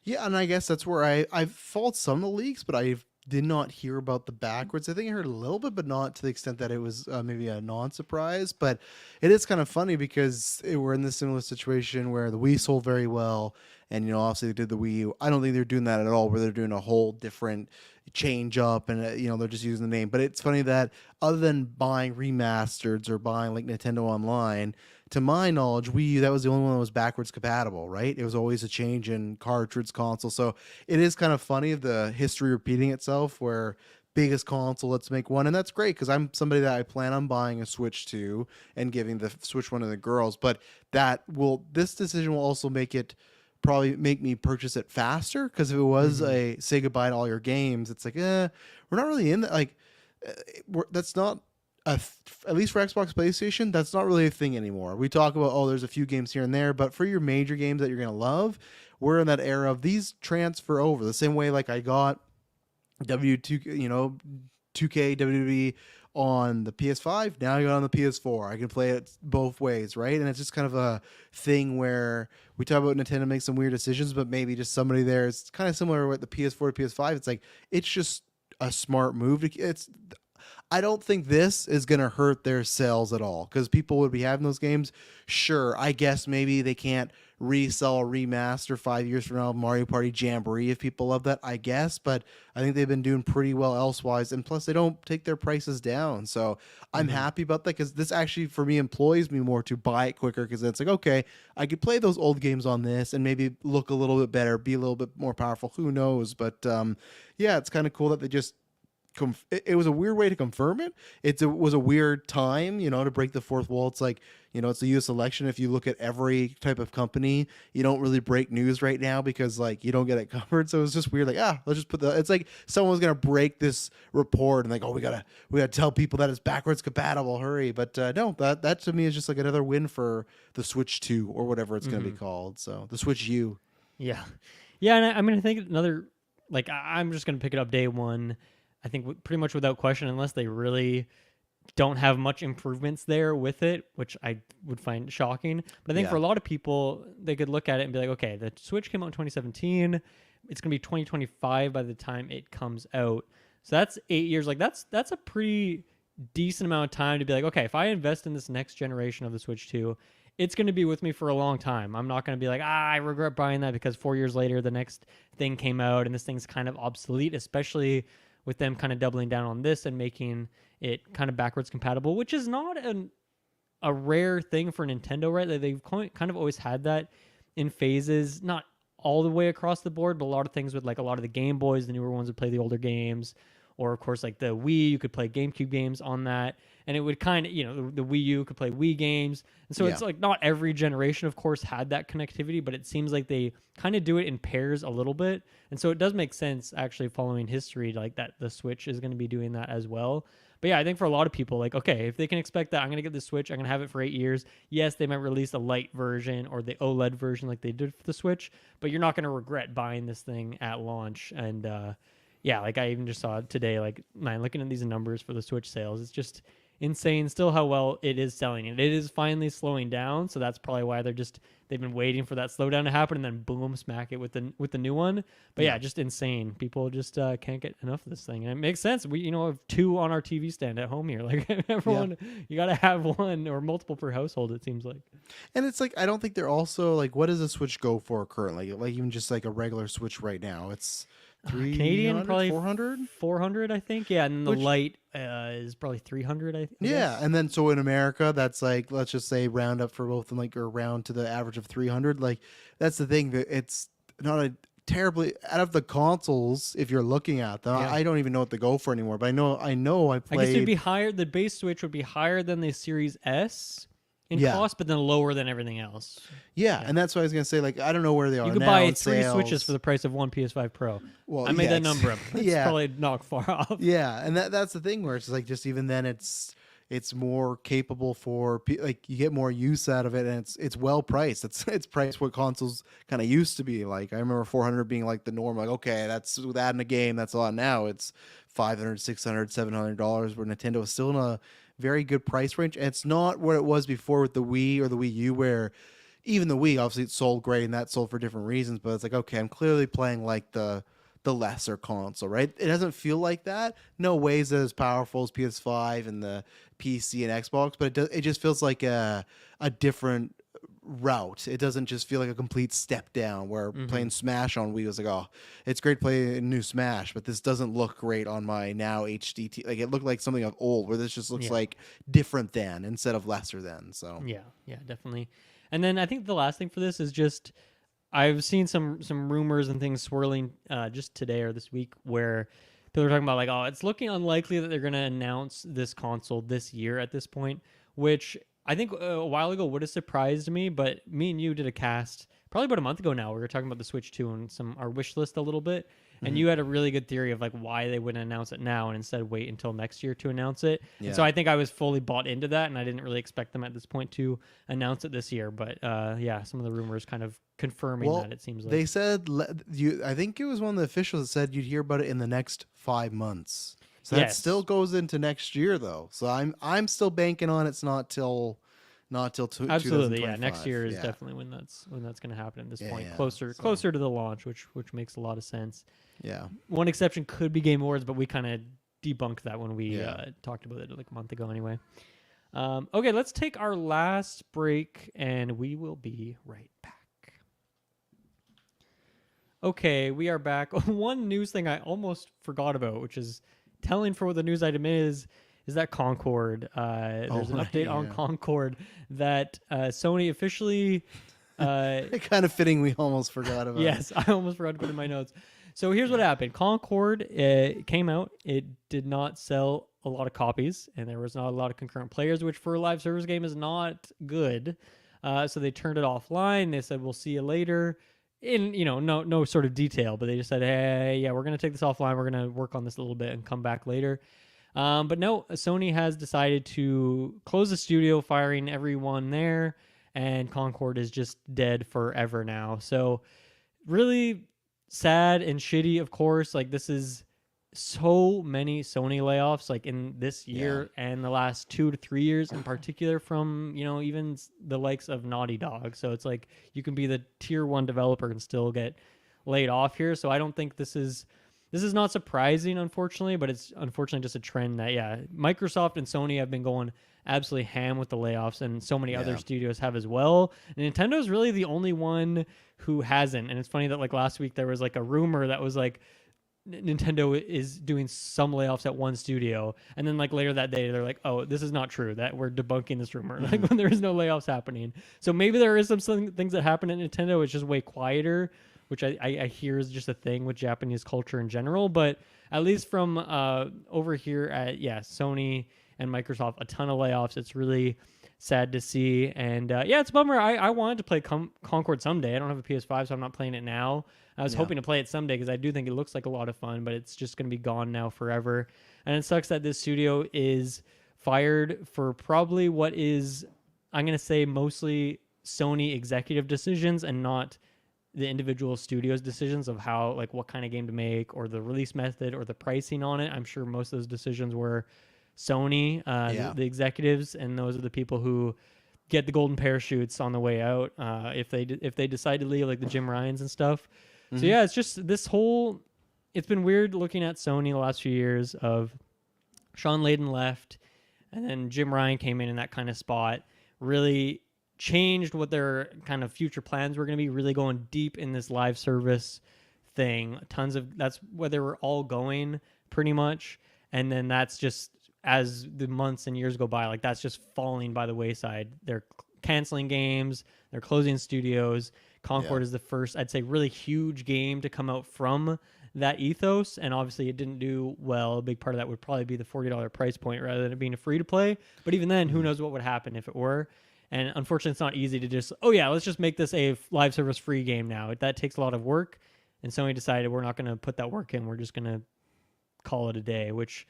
Yeah, and I guess that's where I followed some of the leaks, but I did not hear about the backwards. I think I heard a little bit, but not to the extent that it was maybe a non-surprise. But it is kind of funny because we're in this similar situation where the Wii sold very well, and obviously they did the Wii U. I don't think they're doing that at all, where they're doing a whole different change up, and they're just using the name. But it's funny that other than buying remasters or buying like Nintendo Online, to my knowledge, Wii U, that was the only one that was backwards compatible, right? It was always a change in cartridge console. So it is kind of funny, the history repeating itself, where biggest console, let's make one. And that's great, because I'm somebody that I plan on buying a Switch 2 and giving the Switch 1 to the girls. But this decision will also probably make me purchase it faster, because if it was a say goodbye to all your games, it's like, we're not really in that. Like, that's not at least for Xbox, PlayStation, that's not really a thing anymore. We talk about, there's a few games here and there, but for your major games that you're going to love, we're in that era of these transfer over. The same way like I got W2, 2K, WWE on the PS5, now I got on the PS4. I can play it both ways, right? And it's just kind of a thing where we talk about Nintendo makes some weird decisions, but maybe just somebody there, it's kind of similar with the PS4 to PS5. It's like, it's just a smart move. I don't think this is going to hurt their sales at all, because people would be having those games. Sure, I guess maybe they can't resell or remaster 5 years from now Mario Party Jamboree if people love that, I guess. But I think they've been doing pretty well elsewise, and plus they don't take their prices down. So I'm happy about that, because this actually for me employs me more to buy it quicker, because it's like, okay, I could play those old games on this and maybe look a little bit better, be a little bit more powerful. Who knows? But yeah, it's kind of cool that they just it was a weird way to confirm it. It was a weird time, to break the fourth wall. It's like, it's the U.S. election. If you look at every type of company, you don't really break news right now, because like you don't get it covered. So it was just weird. Like, let's just it's like someone's going to break this report and like, we gotta tell people that it's backwards compatible. Hurry. But no, that to me is just like another win for the Switch 2 or whatever it's going to be called. So the Switch U. Yeah. Yeah. And I mean, I think another, like, I'm just going to pick it up day one. I think pretty much without question, unless they really don't have much improvements there with it, which I would find shocking. But I think for a lot of people, they could look at it and be like, okay, the Switch came out in 2017. It's going to be 2025 by the time it comes out. So that's 8 years. Like that's a pretty decent amount of time to be like, okay, if I invest in this next generation of the Switch 2, it's going to be with me for a long time. I'm not going to be like, I regret buying that because 4 years later, the next thing came out and this thing's kind of obsolete, especially with them kind of doubling down on this and making it kind of backwards compatible, which is not a rare thing for Nintendo, right? They've kind of always had that in phases, not all the way across the board, but a lot of things with like a lot of the Game Boys, the newer ones would play the older games, or of course like the Wii, you could play GameCube games on that, and it would kind of, the Wii U could play Wii games, and so it's like not every generation, of course, had that connectivity, but it seems like they kind of do it in pairs a little bit, and so it does make sense actually following history like that the Switch is going to be doing that as well. But yeah, I think for a lot of people, like, okay, if they can expect that I'm going to get the Switch, I'm going to have it for 8 years. Yes, they might release a light version or the OLED version like they did for the Switch, but you're not going to regret buying this thing at launch. And yeah, like I even just saw it today, like, man, looking at these numbers for the Switch sales, it's just insane still how well it is selling. And it is finally slowing down, so that's probably why they've been waiting for that slowdown to happen and then boom, smack it with the new one. But yeah, just insane. People just can't get enough of this thing. And it makes sense. We have 2 on our TV stand at home here. Like everyone, you got to have one or multiple per household, it seems like. And it's like, I don't think they're also like, what does a Switch go for currently? Like even just like a regular Switch right now, it's Canadian, probably 400, 400, I think. Yeah, and the light is probably 300. I think. Yeah, and then so in America, that's like, let's just say round up for both, and like or round to the average of 300. Like that's the thing, that it's not a terribly out of the consoles. If you're looking at them, I don't even know what to go for anymore. But I know I played. I guess it'd be higher. The base Switch would be higher than the Series S in cost, but then lower than everything else. Yeah, and that's what I was gonna say. Like, I don't know where they are. You could now buy 3 sales. Switches for the price of one PS5 Pro. Well, I made that number up. It's yeah, probably not far off. Yeah, and that's the thing where it's like just even then it's more capable for like you get more use out of it, and it's well priced. It's priced what consoles kind of used to be. Like I remember 400 being like the norm. Like okay, that's with that in a game. That's a lot. Now it's $500, $600, $700. Where Nintendo is still in a very good price range. And it's not what it was before with the Wii or the Wii U, where even the Wii, obviously it sold great and that sold for different reasons, but it's like, okay, I'm clearly playing like the lesser console, right? It doesn't feel like that. No ways as powerful as PS5 and the PC and Xbox, but it just feels like a different route. It doesn't just feel like a complete step down where playing Smash on Wii was like, oh, it's great to play a new Smash, but this doesn't look great on my now HD. Like it looked like something of old, where this just looks like different than instead of lesser than. So yeah, definitely. And then I think the last thing for this is just I've seen some rumors and things swirling just today or this week where people are talking about like, oh, it's looking unlikely that they're going to announce this console this year at this point, which I think a while ago would have surprised me, but me and you did a cast probably about a month ago now. We were talking about the Switch 2 and our wish list a little bit, and you had a really good theory of like why they wouldn't announce it now and instead wait until next year to announce it. Yeah. And so I think I was fully bought into that, and I didn't really expect them at this point to announce it this year. But yeah, some of the rumors kind of confirming that, it seems like. They said, I think it was one of the officials that said you'd hear about it in the next 5 months. So that still goes into next year, though. So I'm still banking on it's not till absolutely, yeah. Next year is definitely when that's going to happen at this point. Closer to the launch, which makes a lot of sense. Yeah. One exception could be Game Awards, but we kind of debunked that when we talked about it like a month ago, anyway. Okay, let's take our last break, and we will be right back. Okay, we are back. One news thing I almost forgot about, which is telling for what the news item is that Concord. There's an update on Concord that Sony officially... kind of fitting we almost forgot about. Yes, I almost forgot to put in my notes. So here's what happened. Concord came out. It did not sell a lot of copies, and there was not a lot of concurrent players, which for a live service game is not good. So they turned it offline. They said, we'll see you later. In no sort of detail, but they just said, hey, yeah, we're going to take this offline. We're going to work on this a little bit and come back later. But no, Sony has decided to close the studio, firing everyone there, and Concord is just dead forever now. So really sad and shitty, of course. Like, this is so many Sony layoffs, like in this year and the last 2 to 3 years in particular, from even the likes of Naughty Dog. So it's like you can be the tier 1 developer and still get laid off here. So I don't think this is not surprising, unfortunately, but it's unfortunately just a trend that Microsoft and Sony have been going absolutely ham with the layoffs, and so many other studios have as well. And Nintendo's really the only one who hasn't. And it's funny that like last week there was like a rumor that was like Nintendo is doing some layoffs at one studio, and then like later that day they're like, "Oh, this is not true. That we're debunking this rumor." Like when there is no layoffs happening. So maybe there is some things that happen at Nintendo. It's just way quieter, which I hear is just a thing with Japanese culture in general. But at least from over here at Sony and Microsoft, a ton of layoffs. It's really sad to see, and it's a bummer. I wanted to play Concord someday. I don't have a PS5, so I'm not playing it now. I was hoping to play it someday because I do think it looks like a lot of fun, but it's just going to be gone now forever. And it sucks that this studio is fired for probably what is, I'm going to say, mostly Sony executive decisions and not the individual studios' decisions of how, like, what kind of game to make or the release method or the pricing on it. I'm sure most of those decisions were Sony, the executives, and those are the people who get the golden parachutes on the way out if they decide to leave, like the Jim Ryans and stuff. So yeah, it's just this whole. It's been weird looking at Sony the last few years. Of Sean Layden left, and then Jim Ryan came in that kind of spot. Really changed what their kind of future plans were going to be. Really going deep in this live service thing. That's where they were all going pretty much. And then that's just as the months and years go by, like that's just falling by the wayside. They're canceling games. They're closing studios. Concord is the first, I'd say, really huge game to come out from that ethos, and obviously it didn't do well. A big part of that would probably be the $40 price point rather than it being a free-to-play, but even then, who knows what would happen if it were. And unfortunately, it's not easy to just, let's just make this a live service free game now. That takes a lot of work, and Sony decided we're not going to put that work in. We're just going to call it a day, which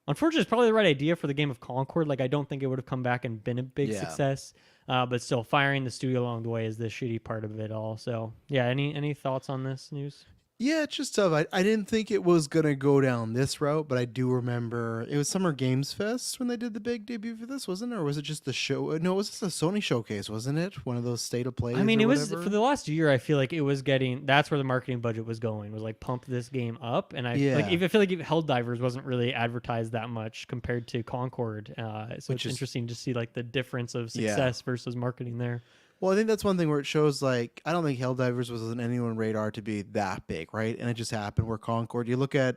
unfortunately is probably the right idea for the game of Concord. Like, I don't think it would have come back and been a big success. But still, firing the studio along the way is the shitty part of it all. So, yeah, any thoughts on this news? Yeah, it's just tough. I didn't think it was going to go down this route, but I do remember it was Summer Games Fest when they did the big debut for this, wasn't it? Or was it just the show? No, it was just a Sony showcase, wasn't it? One of those state of plays. I mean, it was for the last year. I feel like it was that's where the marketing budget was going. Was like pump this game up, and I feel like even Helldivers wasn't really advertised that much compared to Concord. So it's interesting to see like the difference of success versus marketing there. Well, I think that's one thing where it shows, like, I don't think Helldivers was on anyone's radar to be that big, right? And it just happened where Concord, you look at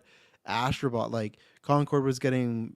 Astrobot, like, Concord was getting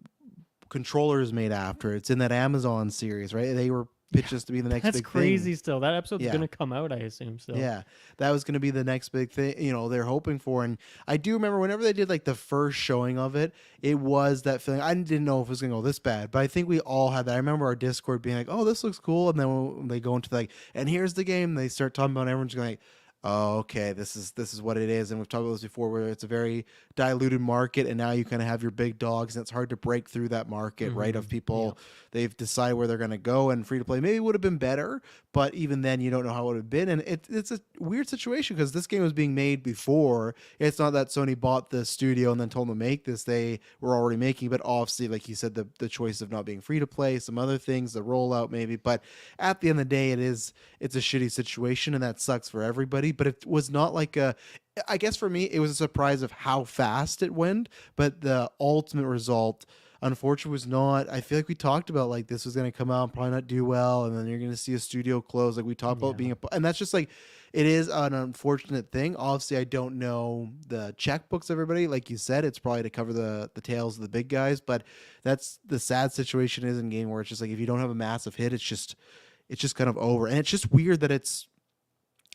controllers made after. It's in that Amazon series, right? They were pitches to be the next big thing. That's crazy still. That episode's going to come out, I assume, still. Yeah, that was going to be the next big thing, they're hoping for. And I do remember whenever they did, like, the first showing of it, it was that feeling. I didn't know if it was going to go this bad, but I think we all had that. I remember our Discord being like, oh, this looks cool. And then when they go into, like, and here's the game, they start talking about it, everyone's going like, oh, okay, this is what it is. And we've talked about this before, where it's a very diluted market, and now you kind of have your big dogs, and it's hard to break through that market, right? Of people, they've decided where they're going to go, and free to play maybe would have been better, but even then, you don't know how it would have been. And it's a weird situation because this game was being made before. It's not that Sony bought the studio and then told them to make this; they were already making. But obviously, like you said, the choice of not being free to play, some other things, the rollout maybe. But at the end of the day, it's a shitty situation, and that sucks for everybody. But it was not like I guess for me, it was a surprise of how fast it went, but the ultimate result, unfortunately, was not. I feel like we talked about, like, this was going to come out and probably not do well, and then you're going to see a studio close. Like we talked about being and that's just like, it is an unfortunate thing. Obviously, I don't know the checkbooks of everybody. Like you said, it's probably to cover the tails of the big guys, but that's the sad situation is in game where it's just like, if you don't have a massive hit, it's just kind of over. And it's just weird that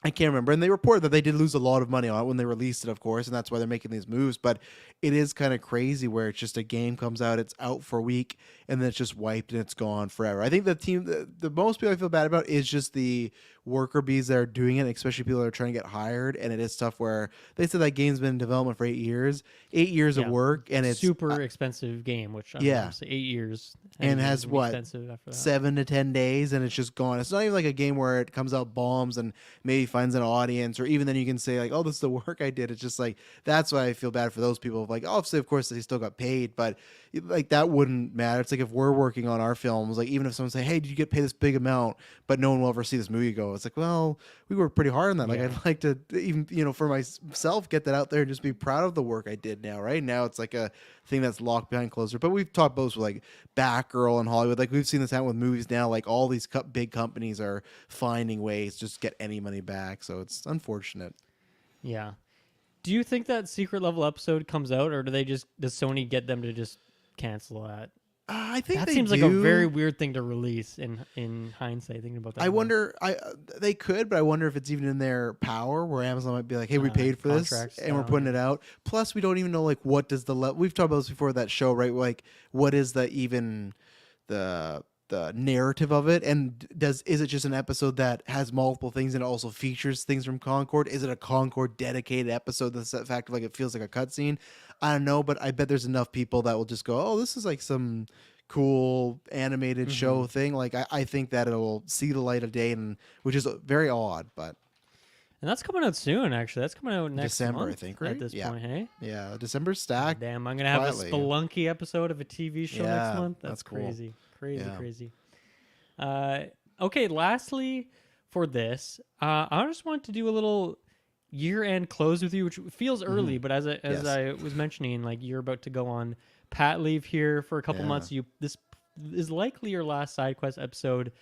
I can't remember. And they reported that they did lose a lot of money on it when they released it, of course, and that's why they're making these moves. But it is kind of crazy where it's just a game comes out, it's out for a week, and then it's just wiped and it's gone forever. I think the team, the most people I feel bad about is just the worker bees that are doing it, especially people that are trying to get hired. And it is tough where they said that game's been in development for 8 years, 8 years of work, and it's super expensive game, which I mean, 8 years. And has what, 7 to 10 days, and it's just gone. It's not even like a game where it comes out bombs and maybe finds an audience, or even then you can say like, oh, this is the work I did. It's just like, that's why I feel bad for those people. Like, obviously, of course, they still got paid, but like that wouldn't matter. It's like if we're working on our films, like even if someone say, hey, did you get paid this big amount, but no one will ever see this movie go, it's like, well, we worked pretty hard on that. Like, I'd like to even, for myself, get that out there and just be proud of the work I did now. Right now, it's like a thing that's locked behind closed doors. But we've talked both with like Batgirl and Hollywood. Like we've seen this happen with movies now. Like all these big companies are finding ways to just get any money back. So it's unfortunate. Yeah. Do you think that secret level episode comes out, or does Sony get them to just cancel that? I think that they seems do. like a very weird thing to release in hindsight. Thinking about that, I wonder. They could, but I wonder if it's even in their power, where Amazon might be like, "Hey, we paid for this, and we're putting it out." Plus, we don't even know like what does the we've talked about this before that show, right? Like, what is the narrative of it, and is it just an episode that has multiple things and also features things from Concord? Is it a Concord dedicated episode that's the fact of like it feels like a cutscene? I don't know, but I bet there's enough people that will just go, oh, this is like some cool animated show thing. Like I think that it'll see the light of day, and which is very odd, but. And that's coming out soon, actually. That's coming out next December, month, I think, right? At this point, hey? Yeah, December stack. Damn, I'm going to have a Spelunky episode of a TV show next month. That's crazy. Cool. Crazy. Okay, lastly, for this, I just want to do a little year-end close with you, which feels early, but as I was mentioning, like you're about to go on pat leave here for a couple months. This is likely your last Sidequest episode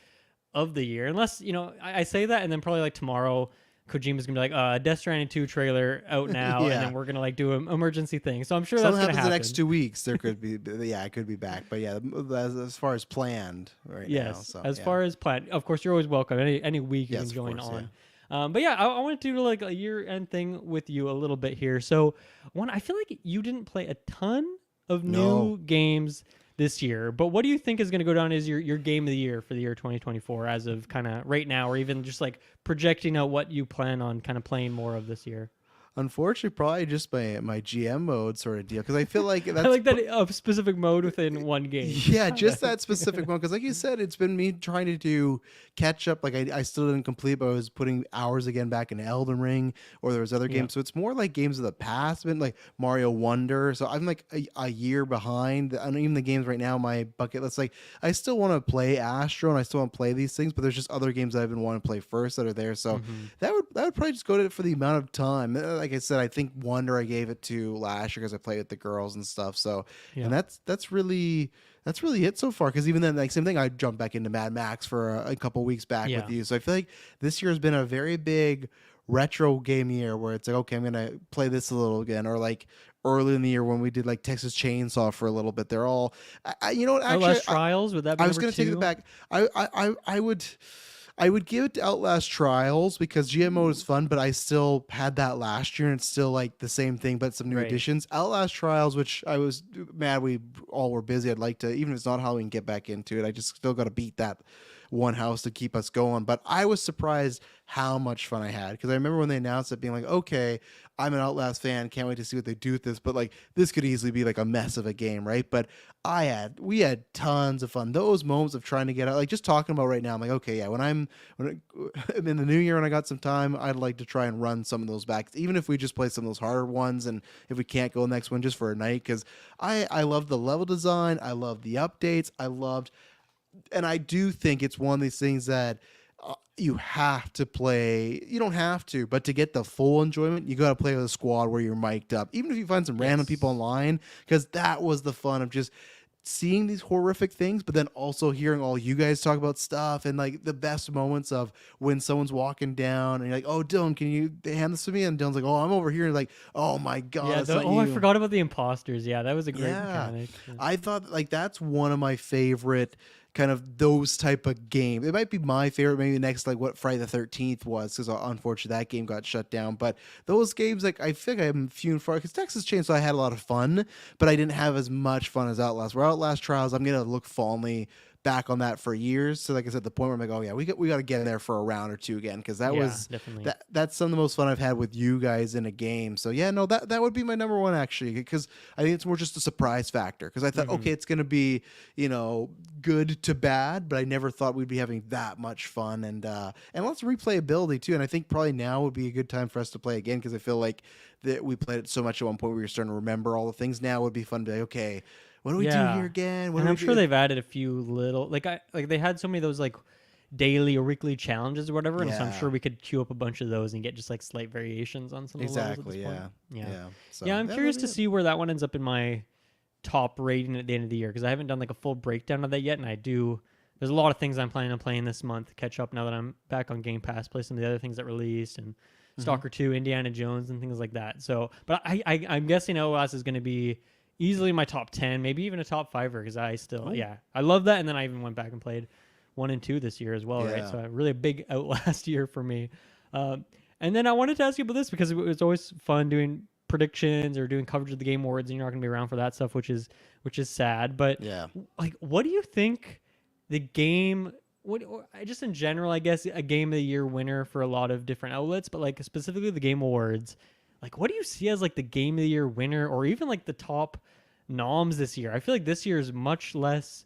of the year, unless I say that, and then probably like tomorrow, Kojima's gonna be like, Death Stranding 2 trailer out now, and then we're gonna like do an emergency thing. So I'm sure that's gonna happen. The next 2 weeks. There could be, it could be back, but as far as planned right now. So, as far as planned, of course, you're always welcome. Any week you can join on. Yeah. But yeah, I want to do like a year-end thing with you a little bit here. So I feel like you didn't play a ton of new games this year, but what do you think is going to go down as your game of the year for the year 2024 as of kind of right now, or even just like projecting out what you plan on kind of playing more of this year? Unfortunately, probably just my GM mode sort of deal, because I feel like that's I like that specific mode within one game. Yeah, just that specific mode, because like you said, it's been me trying to do catch up. Like I still didn't complete, but I was putting hours again back in Elden Ring, or there was other games. So it's more like games of the past, been like Mario Wonder. So I'm like a year behind. And even the games right now, my bucket list, like I still want to play Astro and I still want to play these things, but there's just other games that I've been wanting to play first that are there. So that would probably just go to it for the amount of time. Like I said, I think Wonder I gave it to last year because I played with the girls and stuff. So and that's really it so far, because even then, like same thing, I jumped back into Mad Max for a couple weeks back with you. So I feel like this year has been a very big retro game year where it's like, okay, I'm gonna play this a little again, or like early in the year when we did like Texas Chainsaw for a little bit. They're all Outlast Trials, would that be I was gonna take it back. I would give it to Outlast Trials because GMO is fun, but I still had that last year and it's still like the same thing, but some new additions. Outlast Trials, which I was mad we all were busy. I'd like to, even if it's not Halloween, get back into it. I just still got to beat that one house to keep us going. But I was surprised how much fun I had, because I remember when they announced it being like, okay, I'm an Outlast fan, can't wait to see what they do with this, but like this could easily be like a mess of a game, right? But we had tons of fun. Those moments of trying to get out, like just talking about right now, I'm like, okay, yeah, when I'm in the new year and I got some time, I'd like to try and run some of those back, even if we just play some of those harder ones, and if we can't go the next one just for a night, because I love the level design, I love the updates, and I do think it's one of these things that you have to play. You don't have to, but to get the full enjoyment, you got to play with a squad where you're mic'd up, even if you find some random people online, because that was the fun of just seeing these horrific things, but then also hearing all you guys talk about stuff, and like the best moments of when someone's walking down and you're like, oh, Dylan, can you hand this to me? And Dylan's like, oh, I'm over here. And like, oh my God. I forgot about the imposters. Yeah, that was a great mechanic. I thought like that's one of my favorite kind of those type of games. It might be my favorite, maybe next, like what Friday the 13th was, because unfortunately that game got shut down. But those games, like I feel like I'm few and far, because Texas Chainsaw I had a lot of fun, but I didn't have as much fun as Outlast. Where Outlast Trials, I'm gonna look fondly back on that for years. So like I said, the point where I'm like, oh yeah, we got to get in there for a round or two again, because that's some of the most fun I've had with you guys in a game. So yeah, no, that would be my number one actually, because I think it's more just a surprise factor, because I thought okay, it's gonna be good to bad, but I never thought we'd be having that much fun, and lots of replayability too. And I think probably now would be a good time for us to play again, because I feel like that we played it so much at one point we were starting to remember all the things. Now would be fun to be like, okay, what do we do here again? And I'm sure they've added a few little, like they had so many of those like daily or weekly challenges or whatever, and so I'm sure we could queue up a bunch of those and get just like slight variations on some of the levels at this point. So I'm curious to see where that one ends up in my top rating at the end of the year, because I haven't done like a full breakdown of that yet, and there's a lot of things I'm planning on playing this month to catch up now that I'm back on Game Pass, play some of the other things that released, and Stalker 2, Indiana Jones, and things like that. So, but I'm guessing Outlast is going to be easily my top 10, maybe even a top 5er, because I still, I love that. And then I even went back and played 1 and 2 this year as well, right? So really a big Outlast year for me. And then I wanted to ask you about this because it's always fun doing predictions or doing coverage of the Game Awards, and you're not going to be around for that stuff, which is sad. But like, what do you think the game? Just in general, I guess a Game of the Year winner for a lot of different outlets, but like specifically the Game Awards, like what do you see as like the Game of the Year winner, or even like the top noms this year? I feel like this year is much less.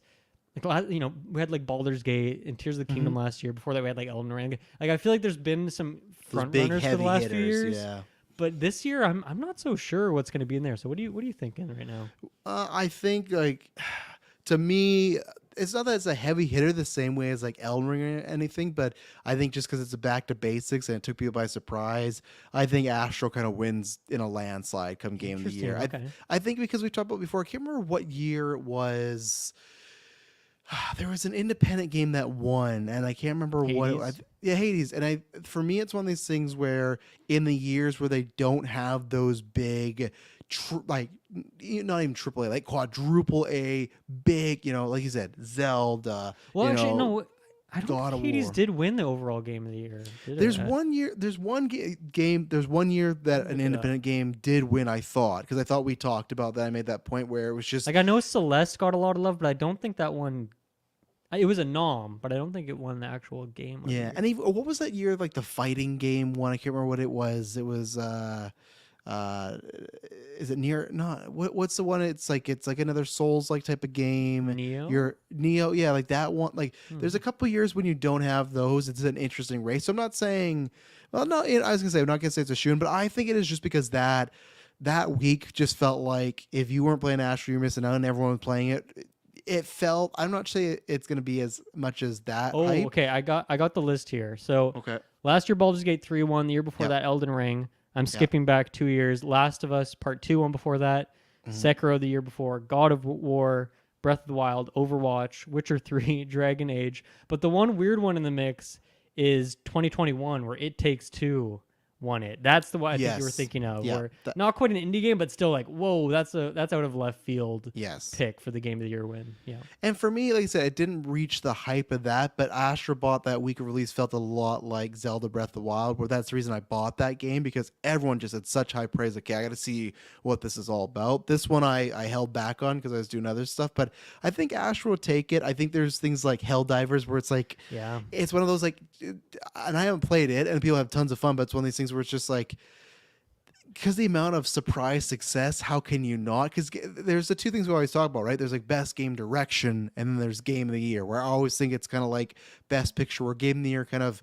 Like, you know, we had like Baldur's Gate and Tears of the Kingdom last year. Before that, we had like Elden Ring. Like I feel like there's been some front runners for the last few years. Yeah. But this year, I'm not so sure what's going to be in there. So what are you thinking right now? I think like to me, it's not that it's a heavy hitter the same way as like Elden Ring or anything, but I think just because it's a back to basics and it took people by surprise, I think Astro kind of wins in a landslide come Game of the Year. Okay. I think because we talked about before, I can't remember what year it was. There was an independent game that won, and I can't remember what. Hades. And for me, it's one of these things where in the years where they don't have those big, like not even AAA, like quadruple A, big, you know, like you said, Zelda. Well, actually, no. I don't think Hades did win the overall Game of the Year. There's one year. There's one game. There's one year that an independent game did win. I thought because I thought we talked about that. I made that point where it was just like I know Celeste got a lot of love, but I don't think that one. It was a nom, but I don't think it won the actual game. Yeah, and even, what was that year? Like the fighting game one. I can't remember what it was. It was. Is it near? Not what's the one? It's like another Souls like type of game. Neo. Yeah, like that one. Like there's a couple years when you don't have those. It's an interesting race. So I'm not saying. Well, no. I was gonna say I'm not gonna say it's a shoe-in, but I think it is just because that week just felt like if you weren't playing Astro, you're missing out, and everyone was playing it. It felt. I'm not saying it's going to be as much as that. Oh, hype. Okay. I got the list here. So last year Baldur's Gate 3 won. The year before that Elden Ring. I'm skipping back 2 years. Last of Us Part 2 won before that. Sekiro the year before. God of War, Breath of the Wild, Overwatch, Witcher 3, Dragon Age. But the one weird one in the mix is 2021, where It Takes Two won it. That's the one I think you were thinking of. Where not quite an indie game, but still like, whoa, that's out of left field pick for the Game of the Year win. Yeah. And for me, like I said, it didn't reach the hype of that, but Astrobot that week of release felt a lot like Zelda Breath of the Wild, where that's the reason I bought that game, because everyone just had such high praise. Like, I got to see what this is all about. This one I held back on because I was doing other stuff, but I think Astro will take it. I think there's things like Helldivers where it's like, it's one of those like, and I haven't played it and people have tons of fun, but it's one of these things where it's just like, because the amount of surprise success, how can you not? Because there's the two things we always talk about, right? There's like best game direction, and then there's Game of the Year, where I always think it's kind of like best picture, where Game of the Year kind of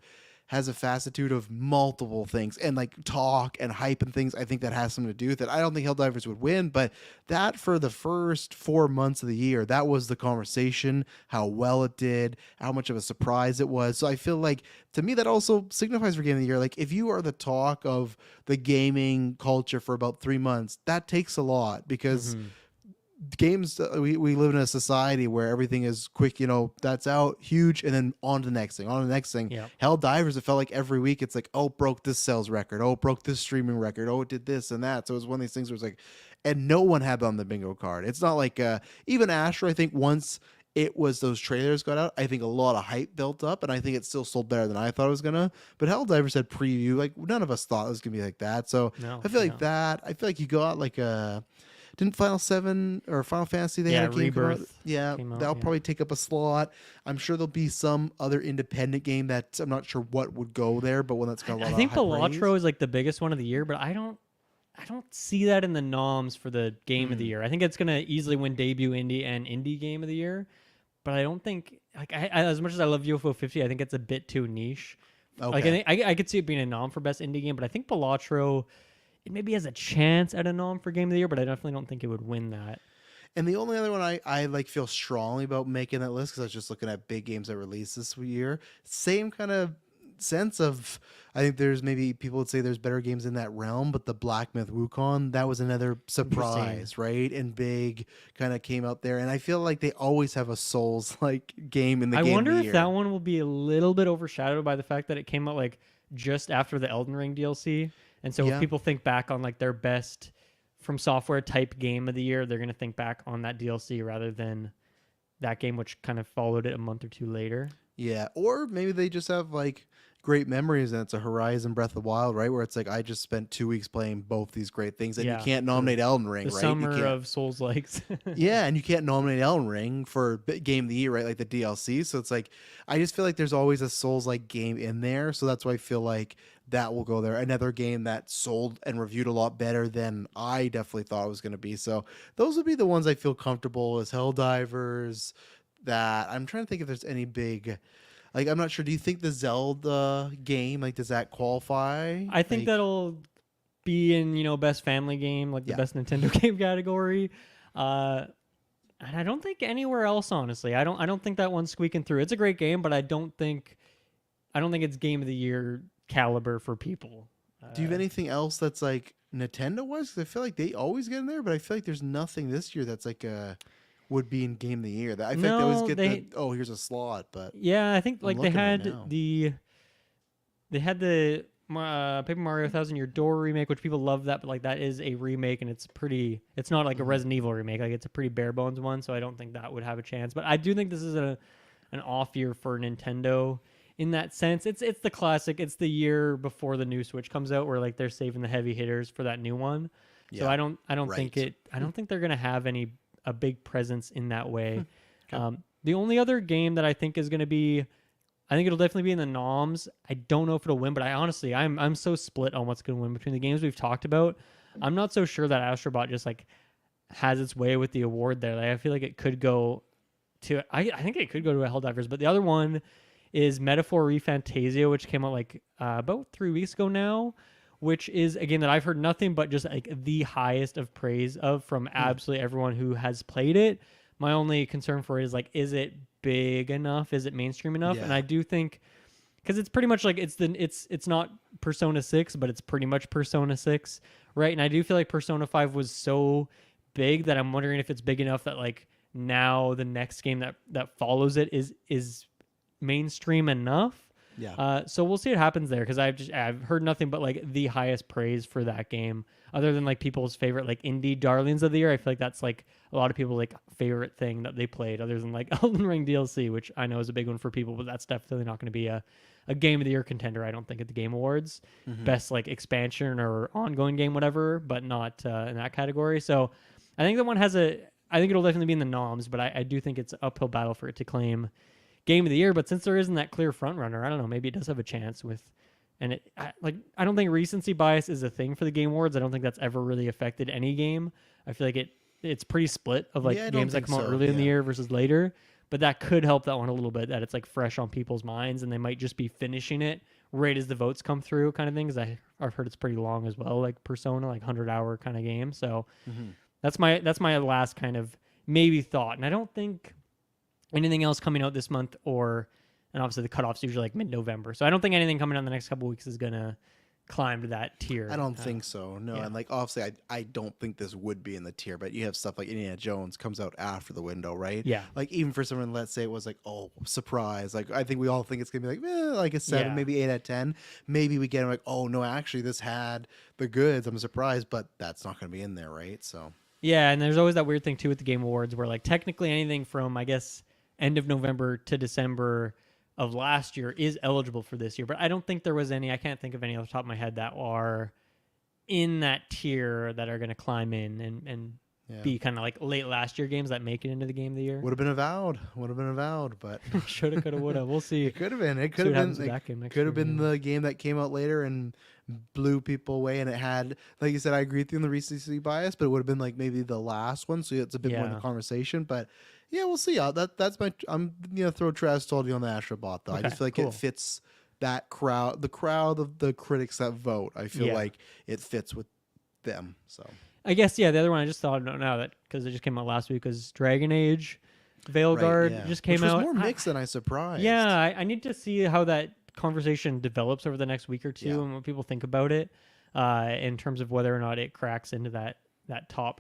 has a facitude of multiple things and like talk and hype and things. I think that has something to do with it. I don't think Helldivers would win, but that for the first 4 months of the year, that was the conversation, how well it did, how much of a surprise it was. So I feel like, to me, that also signifies for Game of the Year. Like, if you are the talk of the gaming culture for about 3 months, that takes a lot, because games, we live in a society where everything is quick, you know, that's out, huge, and then on to the next thing, Helldivers, it felt like every week it's like, oh, broke this sales record, oh, broke this streaming record, oh, it did this and that. So it was one of these things where it's like, and no one had on the bingo card. It's not like even Astro, I think once it was those trailers got out, I think a lot of hype built up, and I think it still sold better than I thought it was gonna. But Helldivers had preview, like none of us thought it was gonna be like that. So I feel like that. I feel like you got like a. Didn't Final 7 or Final Fantasy, they had a game Rebirth that'll probably take up a slot. I'm sure there'll be some other independent game that I'm not sure what would go there, but one that's got a lot of hype. I think Balatro is like the biggest one of the year, but I don't see that in the noms for the Game of the Year. I think it's gonna easily win debut indie and indie Game of the Year, but I don't think, like, I as much as I love UFO 50, I think it's a bit too niche. Okay. Like, I could see it being a nom for best indie game, but I think Balatro, it maybe has a chance at a nom for Game of the Year, but I definitely don't think it would win that. And the only other one I like feel strongly about making that list, because I was just looking at big games that released this year, same kind of sense of, I think there's maybe people would say there's better games in that realm, but the Black Myth Wukong, that was another surprise, right? And big kind of came out there, and I feel like they always have a Souls like game in the game. I wonder of the if year. that one will be a little bit overshadowed by the fact that it came out like just after the Elden Ring DLC. And so if Yeah. people think back on like their best From Software type game of the year, they're going to think back on that DLC rather than that game, which kind of followed it a month or two later. Yeah, or maybe they just have like great memories and it's a Horizon Breath of the Wild, right? Where it's like I just spent 2 weeks playing both these great things, and you can't nominate Elden Ring, The right? summer You can't, of Souls likes. yeah, and you can't nominate Elden Ring for Game of the Year, right? Like the DLC. So it's like I just feel like there's always a Souls like game in there, so that's why I feel like that will go there. Another game that sold and reviewed a lot better than I definitely thought it was going to be. So those would be the ones I feel comfortable as Helldivers. That I'm trying to think if there's any big, like I'm not sure. Do you think the Zelda game, like, does that qualify? I think Like, that'll be in, best family game, like the best Nintendo game category. And I don't think anywhere else, honestly. I don't think that one's squeaking through. It's a great game, but I don't think it's game of the year caliber for people. do you have anything else that's like Nintendo was? 'Cause I feel like they always get in there, but I feel like there's nothing this year that's like would be in Game of the Year. That I feel like they always get here's a slot, but yeah, I think like they had right the Paper Mario 1000-Year Door remake, which people love that, but like that is a remake and it's not like a Resident Evil remake. Like it's a pretty bare bones one, so I don't think that would have a chance. But I do think this is an off year for Nintendo in that sense. It's the classic. It's the year before the new Switch comes out where like they're saving the heavy hitters for that new one. Yeah, so I don't think they're gonna have a big presence in that way. Okay. The only other game that I think is going to be, I think it'll definitely be in the noms. I don't know if it'll win, but I'm so split on what's going to win between the games we've talked about. I'm not so sure that Astrobot just like has its way with the award there. Like, I feel like it could go to, I think it could go to a Helldivers, but the other one is Metaphor ReFantasia, which came out like about 3 weeks ago now, which is a game that I've heard nothing but just like the highest of praise of from absolutely everyone who has played it. My only concern for it is like, is it big enough? Is it mainstream enough? Yeah. And I do think, because it's pretty much like it's not Persona 6, but it's pretty much Persona 6, right? And I do feel like Persona 5 was so big that I'm wondering if it's big enough that like now the next game that follows it is mainstream enough. Yeah. So we'll see what happens there, because I've heard nothing but like the highest praise for that game, other than like people's favorite like indie darlings of the year. I feel like that's like a lot of people like favorite thing that they played, other than like Elden Ring DLC, which I know is a big one for people, but that's definitely not going to be a game of the year contender, I don't think, at the Game Awards. Best like expansion or ongoing game, whatever, but not in that category. So I think that one I think it'll definitely be in the noms, but I do think it's an uphill battle for it to claim Game of the Year. But since there isn't that clear front runner, I don't know, maybe it does have a chance with, and I don't think recency bias is a thing for the Game Awards. I don't think that's ever really affected any game. I feel like it's pretty split of like games that come out early in the year versus later, but that could help that one a little bit, that it's like fresh on people's minds and they might just be finishing it right as the votes come through, kind of thing. Because I've heard it's pretty long as well, like Persona, like 100-hour kind of game. So that's my last kind of maybe thought. And I don't think anything else coming out this month, and obviously the cutoff's usually like mid-November. So I don't think anything coming out in the next couple of weeks is going to climb to that tier. I don't think so. No. Yeah. And like, obviously I don't think this would be in the tier, but you have stuff like Indiana Jones comes out after the window, right? Yeah. Like even for someone, let's say it was like, oh, surprise. Like I think we all think it's going to be like, like a 7, maybe 8 out of 10. Maybe we get like, oh no, actually this had the goods. I'm surprised, but that's not going to be in there, right? So. Yeah. And there's always that weird thing too with the Game Awards where like technically anything from, I guess, end of November to December of last year is eligible for this year, but I don't think there was any, I can't think of any off the top of my head that are in that tier that are going to climb in and be kind of like late last year games that make it into the Game of the Year. Would have been avowed, but shoulda, coulda, woulda. We'll see. It could have been. It could have been the game that came out later and blew people away, and it had, like you said, I agree with you on the recency bias, but it would have been like maybe the last one, so it's a bit more in the conversation. But yeah, we'll see. That's my. I'm throw Travis told you on the Astrobot though. Okay, I just feel like it fits that crowd, the crowd of the critics that vote. I feel like it fits with them. So I guess the other one I just thought now that because it just came out last week was Dragon Age Veilguard just came out. More mixed than I surprised. Yeah, I need to see how that conversation develops over the next week or two and what people think about it in terms of whether or not it cracks into that top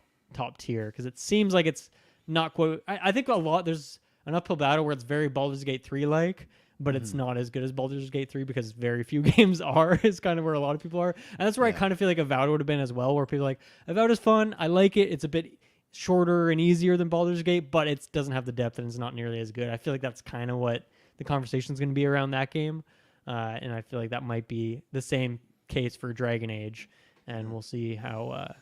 tier, because it seems like it's not quite. I think there's an uphill battle where it's very Baldur's Gate 3 like, but it's not as good as Baldur's Gate 3 because very few games are, is kind of where a lot of people are. And that's where I kind of feel like Avowed would have been as well, where people are like, Avowed is fun, I like it, it's a bit shorter and easier than Baldur's Gate, but it doesn't have the depth and it's not nearly as good. I feel like that's kind of what the conversation is going to be around that game. And I feel like that might be the same case for Dragon Age. And we'll see how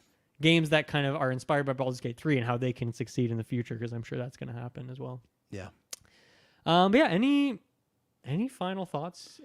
games that kind of are inspired by Baldur's Gate 3 and how they can succeed in the future, because I'm sure that's going to happen as well. Yeah. But yeah, any final thoughts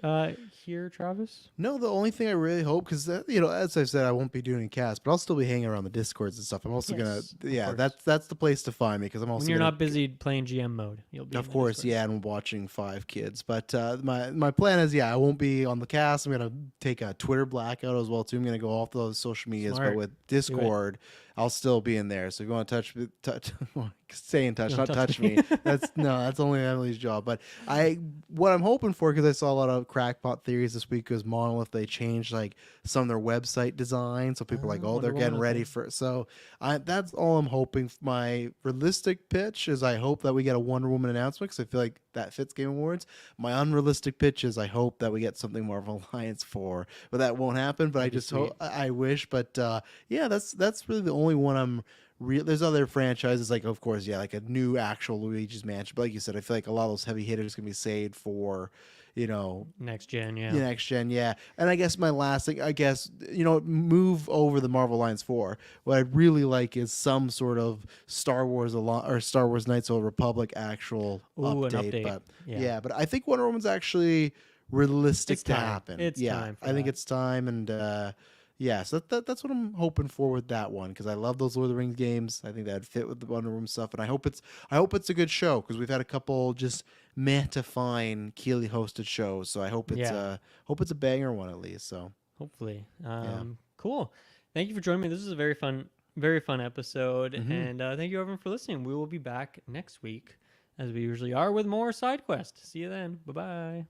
here, Travis? No, the only thing I really hope, because as I said, I won't be doing a cast, but I'll still be hanging around the Discords and stuff. I'm also that's the place to find me, because I'm also when you're not busy playing GM mode, you'll be of course, and watching 5 Kids. But my plan is, I won't be on the cast. I'm gonna take a Twitter blackout as well too. I'm gonna go off those social medias, but with Discord, I'll still be in there. So if you want to stay in touch, not touch me. That's only Emily's job. But what I'm hoping for, because I saw a lot of crackpot theories this week, was Monolith, they changed like some of their website design, so people are like, they're getting ready for. So that's all I'm hoping. My realistic pitch is I hope that we get a Wonder Woman announcement, because I feel like that fits Game Awards. My unrealistic pitch is I hope that we get something Marvel Alliance 4, but that won't happen. But I just hope, I wish. But that's really the only one I'm. There's other franchises, like, of course, like a new actual Luigi's Mansion. But like you said, I feel like a lot of those heavy hitters can be saved for, next gen, next gen, And I guess my last thing, move over the Marvel Alliance 4. What I'd really like is some sort of Star Wars Knights of the Republic actual update. But but I think Wonder Woman's actually realistic to happen. It's time. I think it's time, and. So that's what I'm hoping for with that one, because I love those Lord of the Rings games. I think that'd fit with the Wonder Woman stuff, and I hope it's a good show, because we've had a couple just to fine Keeley hosted shows. So I hope it's a banger one at least. So hopefully, cool. Thank you for joining me. This is a very fun episode, and thank you everyone for listening. We will be back next week, as we usually are, with more Sidequest. See you then. Bye bye.